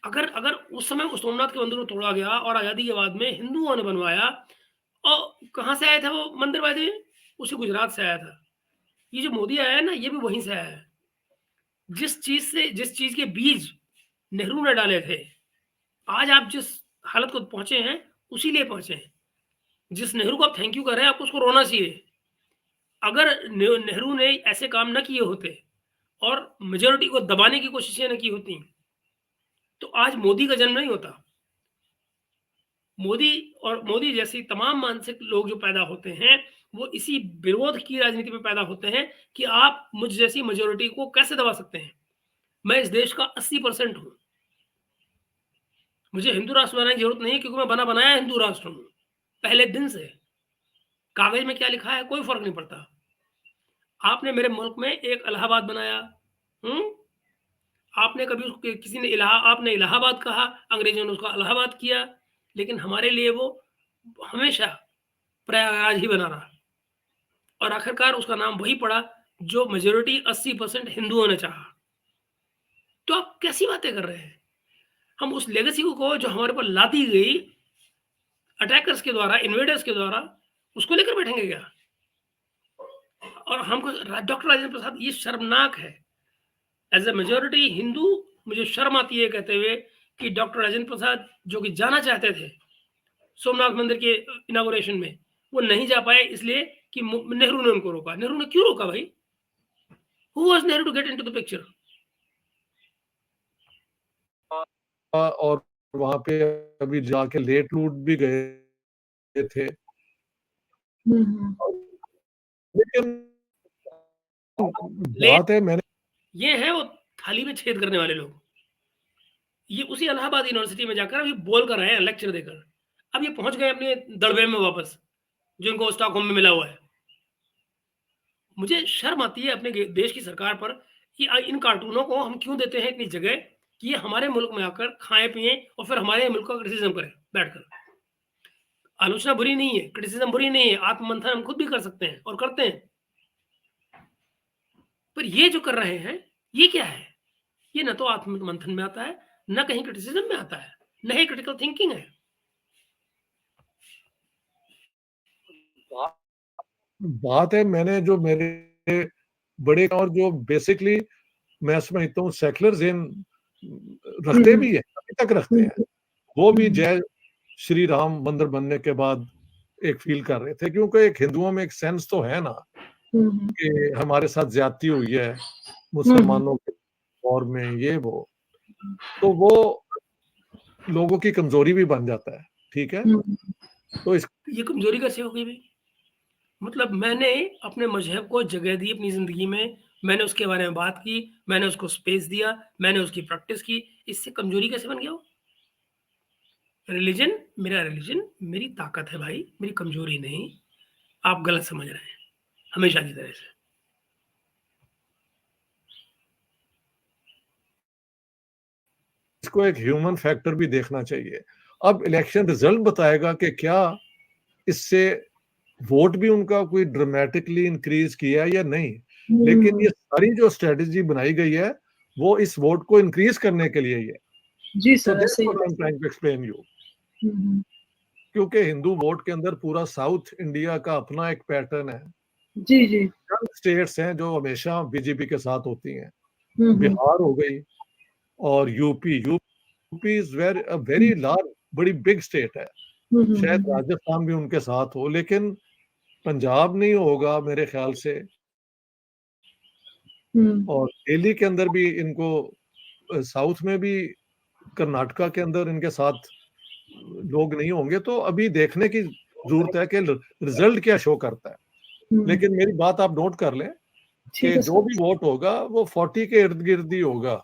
अगर अगर उस समय उस सोमनाथ के मंदिर को तोड़ा गया और आज़ादी के बाद में हिंदुओं ने बनवाया, और कहाँ से आया था वो मंदिर बाय द वे? उसी गुजरात से आया था। ये जो मोदी आया है ना, ये भी वहीं से आया है। जिस चीज़ के बीज नेहरू ने डाले थे, आज आप जिस हालत को पहुँचे हैं, उसी लिए पहुँचे हैं। जिस नेहरू को आप थैंक यू कर रहे हैं, आपको उसको रोना चाहिए। अगर नेहरू ने ऐसे काम ना किए होते और मेजॉरिटी को दबाने की कोशिशें ना की होती, तो आज मोदी का जन्म नहीं होता। मोदी जैसी तमाम मानसिक लोग जो पैदा होते हैं, वो इसी विरोध की राजनीति में पैदा होते हैं कि आप मुझ जैसी मेजॉरिटी को कैसे दबा सकते हैं। मैं इस देश का 80% हूँ। मुझे हिंदू राष्ट्र बनाने की ज़रूरत नहीं है, क्योंकि मैं बना-बनाया हिंदू राष्ट्र हूँ, पहले दिन से। कागज़ में क्या लिखा है, कोई फ़र्क नहीं पड़ता। आपने मेरे मुल्क में एक इलाहाबाद बनाया, हुँ? आपने कभी उसको किसी ने आपने इलाहाबाद कहा, अंग्रेज़ों ने उसको इलाहाबाद किया, लेकिन हमारे लिए वो हमेशा प्रयागराज ही बना रहा। और आखिरकार उसका नाम वही पड़ा जो मेजॉरिटी 80% हिंदुओं ने चाहा। तो आप कैसी बातें कर रहे हैं? हम उस लेगेसी को जो हमारे ऊपर लादी गई अटैकर्स के द्वारा, इन्वेडर्स के द्वारा, उसको लेकर बैठेंगे क्या? और हमको डॉक्टर राजेंद्र प्रसाद, ये शर्मनाक है। एज़ अ मेजॉरिटी हिंदू मुझे शर्म आती है कहते हुए कि डॉक्टर राजेंद्र प्रसाद, जो कि जाना चाहते थे सोमनाथ मंदिर के इनॉग्रेशन में, वो नहीं जा पाए इसलिए कि नेहरू ने उनको रोका। नेहरू ने क्यों रोका भाई? Who was Nehru to get into the picture? और वहाँ पे अभी जाके लेट लूट भी गए थे। लेकिन बात है, मैंने ये है वो थाली में छेद करने वाले लोग। ये उसी इलाहाबाद यूनिवर्सिटी में जाकर अभी बोल कर आए हैं, लेक्चर देकर। अब ये पहुँच गए अपने दड़बे में वापस, जो इनको स्टॉकहोम में मिला हुआ है। मुझे शर्म आती है अपने देश की सरकार पर कि इन कार्टूनों को हम क्यों देते हैं इतनी जगह कि ये हमारे मुल्क में आकर खाएँ-पिएँ और फिर हमारे मुल्क का क्रिटिसिज़्म करें बैठकर। आलोचना बुरी नहीं है, क्रिटिसिज़्म बुरी नहीं है, आत्ममंथन हम खुद भी कर सकते हैं और करते हैं। पर ये जो कर रहे हैं, ये क्या है? ये ना तो आत्ममंथन में आता है, ना कहीं क्रिटिसिज़्म में आता है, ना ही क्रिटिकल थिंकिंग है। बात है, मैंने जो मेरे बड़े और जो बेसिकली मैं समझता हूँ सेक्युलर ज़ेन रखते भी हैं, अभी तक रखते हैं। वो भी जय श्री राम मंदिर बनने के बाद एक फ़ील कर रहे थे, क्योंकि एक हिंदुओं में एक सेंस तो है ना कि हमारे साथ ज़्यादती हुई है, मुसलमानों के दौर में, ये वो। तो वो लोगों की कमज़ोरी भी बन जाता है, ठीक है? तो इस ये कमज़ोरी कैसे हो गई भई? मतलब मैंने अपने मज़हब को जगह दी अपनी ज़िंदगी में, मैंने उसके बारे में बात की, मैंने उसको स्पेस दिया, मैंने उसकी प्रैक्टिस की, इससे कमज़ोरी कैसे बन गया वो? रिलीजन मेरी ताकत है भाई, मेरी कमज़ोरी नहीं। आप गलत समझ रहे हैं, हमेशा की तरह से। इसको एक ह्यूमन फैक्टर भी देखना चाहिए। अब इलेक्शन रिज़ल्ट बताएगा कि क्या इससे वोट भी उनका कोई ड्रामेटिकली इंक्रीज़ किया है या नहीं। लेकिन ये सारी जो स्ट्रैटेजी बनाई गई है, वो इस वोट को इंक्रीज़ करने के लिए ही है। जी तो सर, दैट्स सही व्हाट आई बात am trying to explain you. है। क्योंकि हिंदू वोट के अंदर पूरा साउथ इंडिया का अपना एक पैटर्न है। जी, जी। चंद स्टेट्स हैं जो हमेशा बीजेपी के साथ होती हैं। हुँ, हुँ। बिहार हो गई और यूपी इज़ वेरी लार्ज, बड़ी बिग स्टेट है। हुँ, हुँ, शायद हुँ, राजस्थान भी उनके साथ हो, लेकिन पंजाब नहीं होगा मेरे ख्याल से। हुँ। और दिल्ली के अंदर भी इनको साउथ में भी कर्नाटका के अंदर इनके साथ लोग नहीं होंगे। तो अभी देखने की ज़रूरत है कि रिज़ल्ट क्या शो करता है। हुँ। लेकिन मेरी बात आप नोट कर लें ठीक कि है जो सर। भी वोट होगा वो 40 के इर्द-गिर्द ही होगा।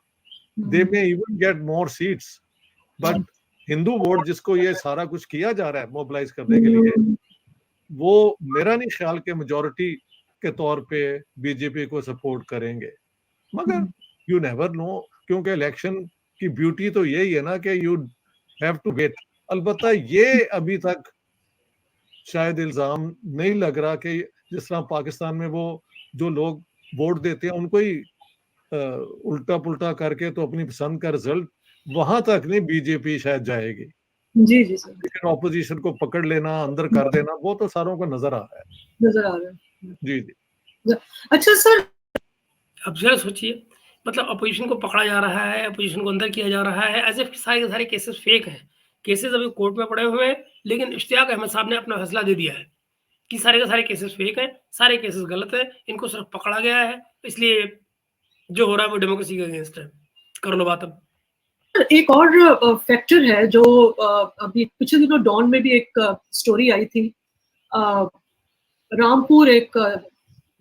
They hmm, may even get more seats, but Hindu vote जिसको ये सारा कुछ किया जा रहा है मोबिलाइज़ करने के लिए, हुँ, वो मेरा नहीं ख्याल कि मेजॉरिटी के तौर पे बीजेपी को सपोर्ट करेंगे। मगर हुँ, यू नेवर नो, क्योंकि इलेक्शन की ब्यूटी तो यही है ना कि यू हैव टू वेट। अलबत्ता ये अभी तक शायद इल्ज़ाम नहीं लग रहा कि जिस तरह पाकिस्तान में वो जो लोग वोट देते हैं उनको ही उल्टा-पुल्टा करके तो अपनी पसंद का रिज़ल्ट वहां तक नहीं बीजेपी शायद जाएगी, जी, जी सर। लेकिन ऑपोजिशन को पकड़ लेना, अंदर कर देना, वो तो सारों को नजर आ रहा है। नज़र आ रहा है। जी, जी। अच्छा सर, अब ज़रा सोचिए, मतलब अपोज़िशन को पकड़ा जा रहा है, अपोज़िशन को अंदर किया जा रहा है, एज़ इफ सारे के सारे केसेस फेक हैं। केसेस अभी कोर्ट में पड़े हुए हैं, लेकिन इश्तियाक अहमद साहब ने अपना फैसला दे दिया है कि सारे के सारे केसेस फेक हैं, सारे केसेस गलत हैं, इनको सिर्फ पकड़ा गया है, इसलिए जो हो रहा है वो डेमोक्रेसी के अगेंस्ट है। कर लो बात अब। एक और फैक्टर है जो अभी पिछले दिनों डॉन में भी एक स्टोरी आई थी। रामपुर एक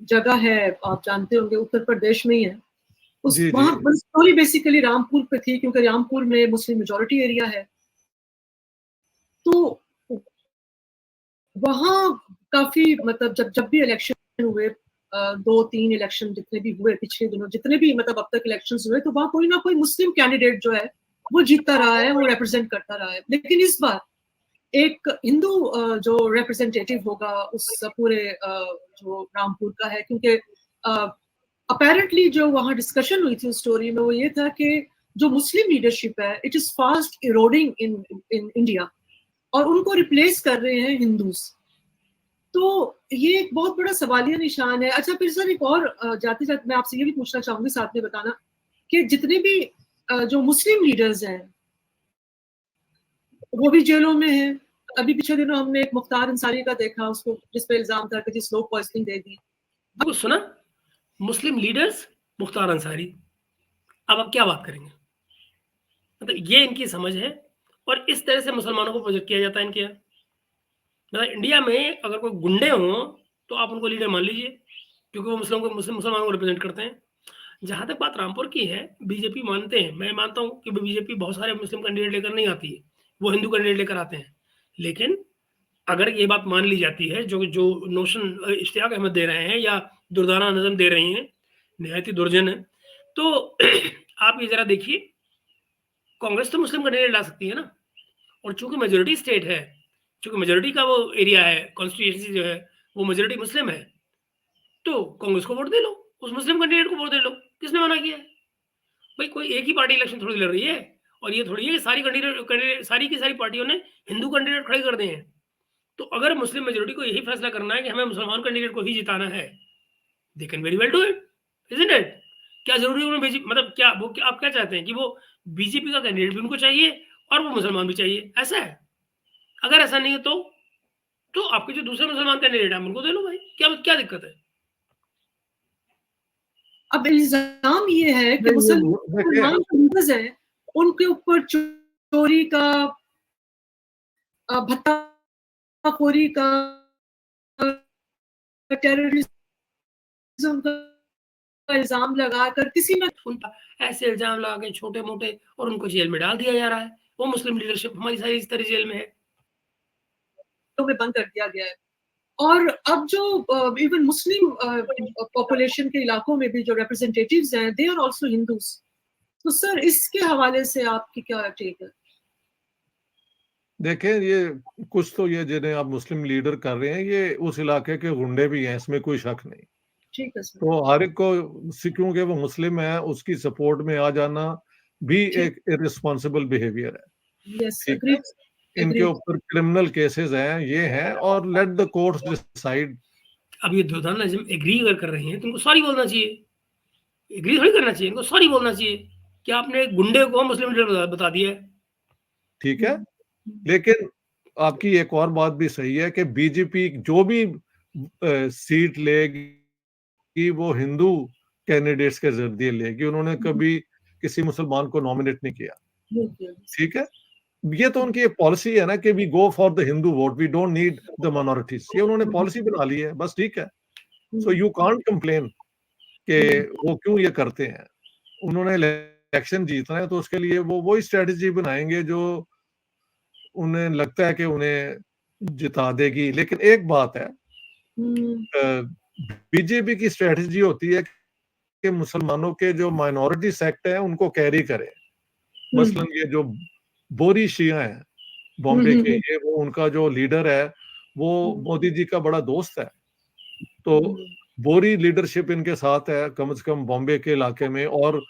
जगह है, आप जानते होंगे, उत्तर प्रदेश में ही है। उस जी, वहाँ जी। स्टोरी बेसिकली रामपुर पे थी, क्योंकि रामपुर में मुस्लिम मेजॉरिटी एरिया है। तो वहाँ काफ़ी, मतलब जब भी इलेक्शन हुए, 2-3 इलेक्शन जितने भी हुए पिछले दिनों, जितने भी मतलब अब तक इलेक्शंस हुए, तो वहाँ कोई ना कोई मुस्लिम कैंडिडेट जो है, वो जीतता रहा है, वो रिप्रेजेंट करता रहा है। लेकिन इस बार एक हिंदू जो रिप्रेजेंटेटिव होगा उस पूरे जो रामपुर का है, क्योंकि अपेरेंटली जो वहाँ डिस्कशन हुई थी उस स्टोरी में, वो ये था कि जो मुस्लिम लीडरशिप है, it is fast eroding in India, और उनको रिप्लेस कर रहे हैं हिंदूज। तो ये एक बहुत बड़ा सवालिया निशान है। अच्छा फिर सर, एक और जाते जाते मैं आपसे ये भी पूछना चाहूंगी, साथ में बताना कि जितने भी जो मुस्लिम लीडर्स हैं वो भी जेलों में हैं। अभी पिछले दिनों हमने एक मुख्तार अंसारी का देखा, उसको जिस पे इल्जाम था कि स्लो पॉइजनिंग दे दी। आपको सुना? मुस्लिम लीडर्स, मुख्तार अंसारी। अब क्या बात करेंगे? मतलब ये इनकी समझ है और इस तरह से मुसलमानों को प्रोजेक्ट किया जाता है इनके यहाँ। मतलब इंडिया में अगर कोई गुंडे हों, तो आप उनको लीडर मान लीजिए, क्योंकि वो मुसलमानों को रिप्रेजेंट करते हैं। जहाँ तक बात रामपुर की है, बीजेपी मानते हैं, मैं मानता हूँ कि बीजेपी बहुत सारे मुस्लिम कैंडिडेट लेकर नहीं आती है, वो हिंदू कैंडिडेट लेकर आते हैं। लेकिन अगर ये बात मान ली जाती है, जो नोशन इश्तियाक अहमद दे रहे हैं या दुर्दाना नज़म दे रही हैं, निहायत ही दुर्जन है, तो आप ये ज़रा देखिए, कांग्रेस तो मुस्लिम कैंडिडेट ला सकती है ना, और चूँकि मेजॉरिटी स्टेट है, चूँकि मेजॉरिटी का वो एरिया है, कॉन्स्टिट्यूएंसी जो है, वो मेजॉरिटी मुस्लिम है, तो कांग्रेस को वोट दे लो, उस मुस्लिम कैंडिडेट को वोट दे लो, किसने मना किया है? भाई कोई एक ही पार्टी इलेक्शन थोड़ी लड़ रही है, और ये थोड़ी है कि सारी की सारी पार्टियों ने हिंदू कैंडिडेट खड़े कर दिए हैं। तो अगर मुस्लिम मेजॉरिटी को यही फैसला करना है कि हमें मुसलमान कैंडिडेट को ही जिताना है, they can very well do it, isn't it? क्या ज़रूरी उन्हें मतलब क्या वो, क्या आप क्या चाहते हैं कि वो बीजेपी का कैंडिडेट भी उनको चाहिए और वो मुसलमान भी चाहिए, ऐसा है? अगर ऐसा नहीं है तो आपके जो दूसरे मुसलमान कैंडिडेट हैं, आप उनको दे लो भाई, क्या दिक्कत है? अब इल्जाम ये है कि नहीं, ये देखिए, मुसलमान लीडर्स हैं, उनके ऊपर चोरी का, भत्ताखोरी का, टेररिज्म का इल्जाम लगाकर किसी न उनका ऐसे इल्जाम लगा के छोटे-मोटे, और उनको जेल में डाल दिया जा रहा है। वो मुस्लिम लीडरशिप हमारी सारी इस तरह जेल में है। में बंद कर दिया गया है। और अब जो इवन मुस्लिम पॉपुलेशन के इलाकों में भी जो रिप्रेजेंटेटिव्स हैं, दे आर आल्सो हिंदूज। तो सर इसके हवाले से आपकी क्या टेक है? देखिए, ये कुछ तो ये जिन्हें आप मुस्लिम लीडर कर रहे हैं, ये उस इलाके के गुंडे भी हैं, इसमें कोई शक नहीं। ठीक है सर। तो हर एक को क्योंकि वो मुस्लिम है, उसकी सपोर्ट में आ जाना भी एक इर्रिस्पॉन्सिबल बिहेवियर है। यस, ठीक है? एग्रीड इनके एग्रीड। ऊपर क्रिमिनल केसेस हैं, ये हैं, और लेट द कोर्ट्स डिसाइड। अब ये दुर्दाना नज़ीम एग्री अगर कर रहे हैं, तो उनको सॉरी बोलना चाहिए। एग्री थोड़ी करना चाहिए, इनको सॉरी बोलना चाहिए कि आपने एक गुंडे को मुस्लिम लीडर बता दिया है। ठीक है? लेकिन आपकी एक और बात भी सही है कि बीजेपी जो भी सीट लेगी, वो हिंदू कैंडिडेट्स के ज़रिए लेगी। उन्होंने कभी किसी मुसलमान को नॉमिनेट नहीं किया। ठीक है? ये तो उनकी एक पॉलिसी है ना कि we go for the Hindu vote, we don't need the minorities. ये उन्होंने पॉलिसी बना ली है, बस, ठीक है? सो यू कांट कंप्लेन कि वो क्यों ये करते हैं। उन्होंने इलेक्शन जीतना है, तो उसके लिए वो वही स्ट्रेटजी बनाएंगे जो उन्हें लगता है कि उन्हें जिता देगी। लेकिन एक बात है, बीजेपी की स्ट्रेटजी होती है कि मुसलमानों के जो माइनॉरिटी सेक्ट है उनको कैरी करे। मसलन ये जो बोरी शिया है बॉम्बे के, ये वो उनका जो लीडर है वो मोदी जी का बड़ा दोस्त है। तो बोरी लीडरशिप इनके साथ है, कम से कम बॉम्बे के इलाके में और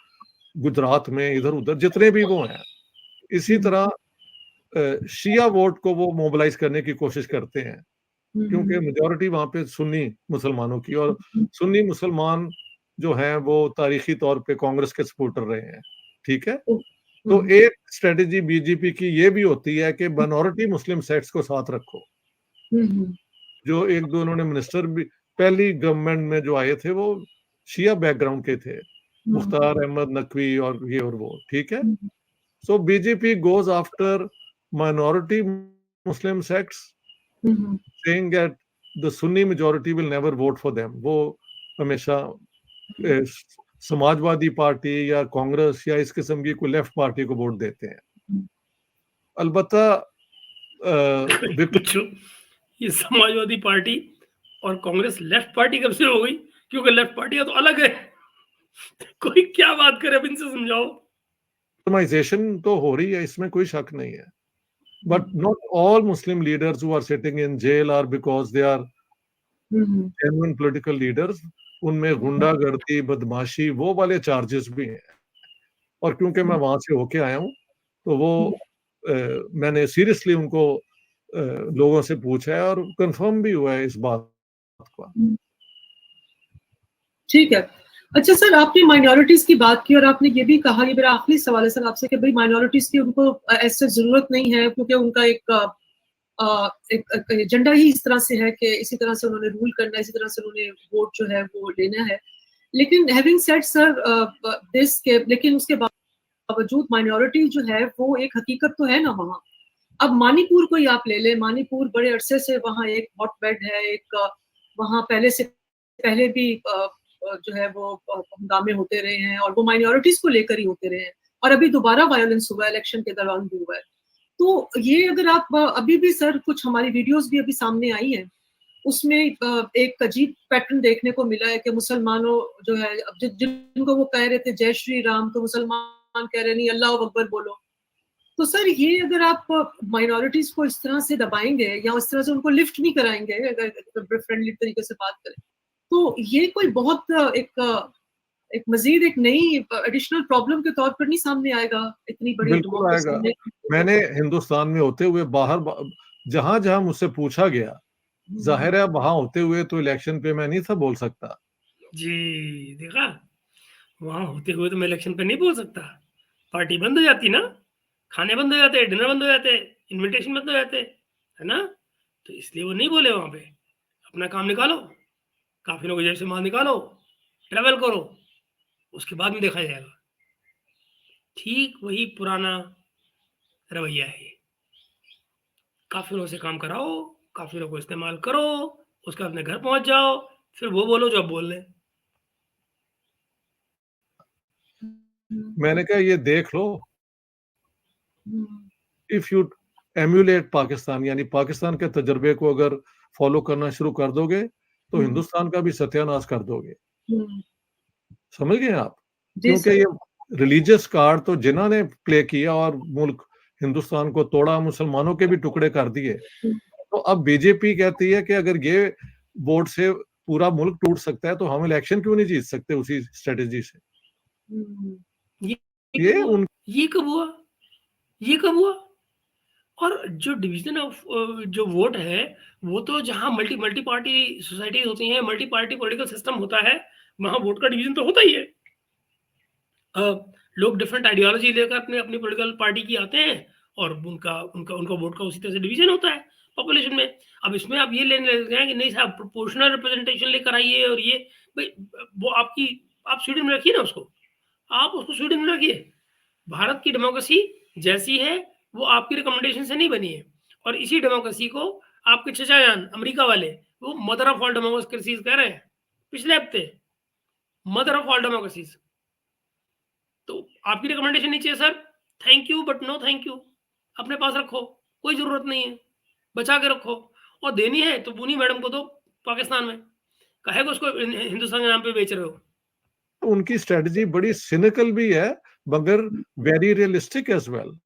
गुजरात में, इधर उधर जितने भी वो हैं। इसी तरह शिया वोट को वो मोबिलाइज करने की कोशिश करते हैं, क्योंकि मेजॉरिटी वहाँ पे सुन्नी मुसलमानों की, और सुन्नी मुसलमान जो हैं वो तारीखी तौर पे कांग्रेस के सपोर्टर रहे हैं, ठीक है। तो एक स्ट्रेटेजी बीजेपी की ये भी होती है कि माइनॉरिटी मुस्लिम सेक्ट्स को साथ रखो। जो एक दो उन्होंने मिनिस्टर भी पहली गवर्नमेंट में जो आए थे वो शिया बैकग्राउंड के थे, मुख्तार अहमद नकवी और ये और वो, ठीक है। So BJP goes after minority Muslim sects saying that the Sunni majority will never vote for them. वो हमेशा समाजवादी पार्टी या कांग्रेस या इस किस्म की कोई लेफ्ट पार्टी को वोट देते हैं। अलबत्ता पूछो ये समाजवादी पार्टी और कांग्रेस लेफ्ट पार्टी कब से हो गई? क्योंकि लेफ्ट पार्टियां तो अलग है। कोई क्या बात करे, अब इनसे समझाओ। कस्टमाइजेशन तो हो रही है, इसमें कोई शक नहीं है, but not all Muslim leaders who are sitting in jail are because they are genuine political leaders. उनमें गुंडागर्दी, बदमाशी, वो वाले चार्जेस भी हैं। और क्योंकि मैं वहां से होके आया हूँ, तो वो मैंने सीरियसली उनको लोगों से पूछा है और कंफर्म भी हुआ है इस बात का। ठीक है। अच्छा सर, आपने माइनॉरिटीज की बात की और आपने ये भी कहा, ये मेरा आखिरी सवाल है सर आपसे, कि भाई माइनॉरिटीज की उनको ऐसे जरूरत नहीं है क्योंकि उनका एक एजेंडा ही इस तरह से है कि इसी तरह से उन्होंने रूल करना है, इसी तरह से उन्होंने वोट जो है वो लेना है। लेकिन हैविंग सेड सर दिस के, लेकिन उसके बावजूद माइनॉरिटी जो है वो एक हकीकत तो है ना वहाँ। अब मणिपुर को ही आप ले लें, मणिपुर बड़े अरसे से वहाँ एक हॉटबेड है, एक वहाँ पहले भी जो है वो हंगामे होते रहे हैं और वो माइनॉरिटीज को लेकर ही होते रहे हैं, और अभी दोबारा वायलेंस हुआ है, इलेक्शन के दौरान भी हुआ है। तो ये अगर आप अभी भी सर, कुछ हमारी वीडियोस भी अभी सामने आई हैं, उसमें एक अजीब पैटर्न देखने को मिला है कि मुसलमानों जो है, जिनको वो कह रहे थे जय श्री राम, तो मुसलमान कह रहे नहीं अल्लाह अकबर बोलो। तो सर ये अगर आप माइनॉरिटीज को इस तरह से दबाएंगे या इस तरह से उनको लिफ्ट नहीं कराएंगे, अगर फ्रेंडली तरीके से बात करें, तो ये कोई बहुत एक मजीद एक नई एडिशनल प्रॉब्लम के तौर पर नहीं सामने आएगा? इतनी बड़ी बिल्कुल आएगा। मैंने हिंदुस्तान में होते हुए बाहर जहां जहां मुझसे पूछा गया, जाहिर है वहां होते हुए तो इलेक्शन पे मैं नहीं था बोल सकता जी। देखा, वहां होते हुए तो मैं इलेक्शन पे नहीं बोल सकता। पार्टी बंद हो जाती ना, खाने बंद हो जाते, डिनर बंद हो जाते, इनविटेशन बंद हो जाते, है ना। तो इसलिए वो नहीं बोले वहां पे। अपना काम निकालो, काफिलों को जेब से माल निकालो, ट्रेवल करो, उसके बाद में देखा जाएगा। ठीक वही पुराना रवैया है। काफिलों से काम कराओ, काफिलों को इस्तेमाल करो, उसके बाद अपने घर पहुंच जाओ, फिर वो बोलो जो अब बोल रहे। मैंने कहा ये देख लो, इफ यू एम्यूलेट पाकिस्तान, यानी पाकिस्तान के तजर्बे को अगर फॉलो करना शुरू कर दोगे तो हिंदुस्तान का भी सत्यानाश कर दोगे। समझ गए आप? क्योंकि ये रिलीजियस कार्ड तो जिन्होंने प्ले किया और मुल्क हिंदुस्तान को तोड़ा, मुसलमानों के भी टुकड़े कर दिए। तो अब बीजेपी कहती है कि अगर ये वोट से पूरा मुल्क टूट सकता है तो हम इलेक्शन क्यों नहीं जीत सकते उसी स्ट्रेटेजी से। ये कब हुआ? और जो डिवीजन ऑफ जो वोट है, वो तो जहां मल्टी पार्टी सोसाइटीज होती हैं, मल्टी पार्टी पॉलिटिकल सिस्टम होता है, वहां वोट का डिवीजन तो होता ही है। लोग डिफरेंट आइडियोलॉजी लेकर अपनी पॉलिटिकल पार्टी की आते हैं और उनका वोट का उसी तरह से डिवीजन होता है पॉपुलेशन में। अब इसमें आप ये लेने लग गए कि नहीं साहब प्रोपोर्शनल रिप्रेजेंटेशन लेकर आइए, और ये भाई वो आप स्वीडन में रखिए ना उसको, आप उसको स्वीडन में रखिए। भारत की डेमोक्रेसी जैसी है वो आपकी रिकमेंडेशन से नहीं बनी है, और इसी डेमोक्रेसी को आपके चचा जान अमेरिका वाले वो मदर ऑफ ऑल डेमोक्रेसीज कह रहे हैं पिछले हफ्ते, मदर ऑफ ऑल डेमोक्रेसीज। तो आपकी रिकमेंडेशन नहीं चाहिए sir, thank you but no thank you, अपने पास रखो, कोई जरूरत नहीं है, बचा के रखो, और देनी है तो पूनी मैडम को दो पाकिस्तान में, कहे को उसको हिंदुस्तान के नाम पे बेच रहे हो। उनकी स्ट्रेटजी बड़ी सिनिकल भी है मगर वेरी रियलिस्टिक एज वेल,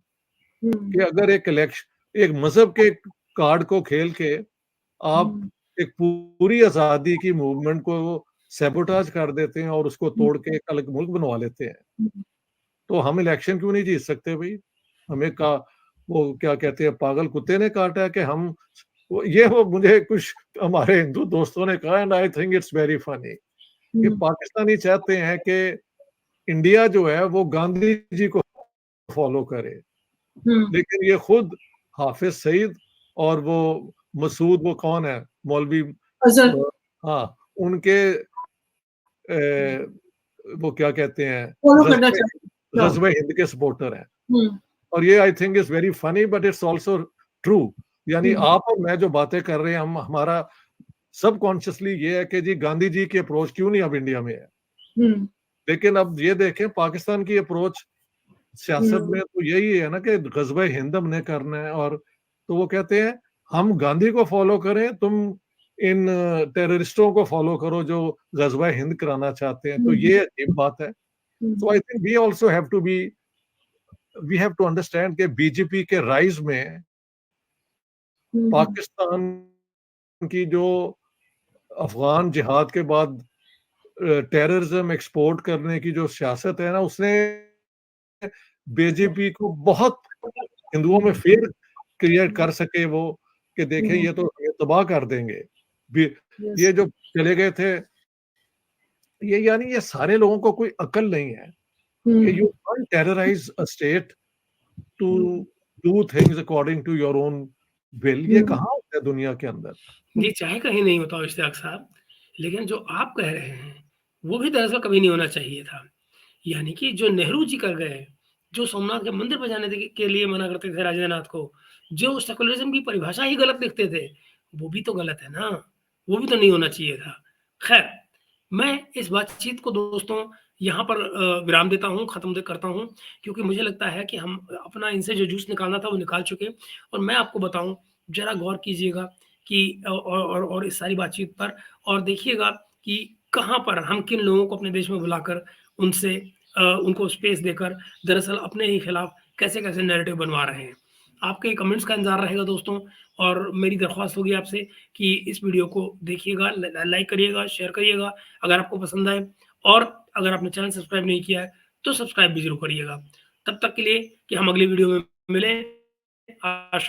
कि अगर एक मजहब के कार्ड को खेल के आप एक पूरी आजादी की मूवमेंट को सैबोटाज कर देते हैं और उसको तोड़ के एक अलग मुल्क बनवा लेते हैं, तो हम इलेक्शन क्यों नहीं जीत सकते भाई? हमें का वो क्या कहते हैं, पागल कुत्ते ने काटा है कि हम वो मुझे कुछ हमारे हिंदू दोस्तों ने कहा, and I think it's very funny, कि हुँ, पाकिस्तानी चाहते हैं कि इंडिया जो है वो गांधी जी को फॉलो करे, हुँ, लेकिन ये खुद हाफिज सईद और वो मसूद, वो कौन है मौलवी, अज़हर। हाँ, उनके वो क्या कहते हैं, फॉलो करना गज़वे चाहते हैं। हाँ, गज़वे हिंद के सपोर्टर हैं। हुँ, और ये I think is very funny but it's also true. यानी हुँ, आप और मैं जो बातें कर रहे हैं, हम हमारा सबकॉन्शियसली ये है कि जी गांधी जी की अप्रोच क्यों नहीं अब इंडिया में है। हुँ, लेकिन अब ये देखें पाकिस्तान की अप्रोच सियासत हुँ, में तो यही है ना कि गज़वे हिंद हमने करना है, और तो वो कहते हैं हम गांधी को फॉलो करें, तुम इन टेररिस्टों को फॉलो करो जो गज़वा हिंद कराना चाहते हैं। तो हुँ, ये अजीब बात है। Hmm, so I think we have to understand कि बीजेपी के राइज में हुँ, हुँ, पाकिस्तान की जो अफ़गान जिहाद के बाद टेररिज्म एक्सपोर्ट करने की जो सियासत है ना, उसने बीजेपी को बहुत हिंदुओं में फ़ियर क्रिएट कर सके वो, कि देखें हुँ, ये तो हमें तबाह कर देंगे। बी यस, ये जो चले गए थे, ये यानी ये सारे लोगों को कोई अक्ल नहीं है कि hmm, you can't terrorize a state to hmm, do things according to your own will. ये हुँ, कहाँ होता है दुनिया के अंदर? ये चाहे कहीं नहीं होता हो इश्तियाक साहब, लेकिन जो आप कह रहे हैं, वो भी दरअसल कभी नहीं होना चाहिए था। यानी कि जो नेहरू जी कर गए, जो सोमनाथ के मंदिर पे जाने के लिए मना करते थे राजेंद्र नाथ को, जो सेकुलरिज़्म की परिभाषा ही गलत लिखते थे, वो भी तो गलत है ना, वो भी तो नहीं होना चाहिए था। ख़ैर, मैं इस बातचीत को दोस्तों यहाँ पर विराम देता हूँ, ख़त्म करता हूँ, क्योंकि मुझे लगता है कि हम अपना इनसे जो जूस निकालना था वो निकाल चुके। और मैं आपको बताऊँ, ज़रा गौर कीजिएगा कि और इस सारी बातचीत पर, और देखिएगा कि कहाँ पर हम किन लोगों को अपने देश में बुलाकर उनसे उनको स्पेस देकर दरअसल अपने ही खिलाफ कैसे-कैसे नैरेटिव बनवा रहे हैं। आपके कमेंट्स का इंतज़ार रहेगा दोस्तों, और मेरी दरख्वास्त होगी आपसे कि इस वीडियो को देखिएगा, लाइक करिएगा, शेयर करिएगा अगर आपको पसंद आए, और अगर आपने चैनल सब्सक्राइब नहीं किया है, तो सब्सक्राइब भी ज़रूर करिएगा। तब तक के लिए कि हम अगली वीडियो में मिलें, आशा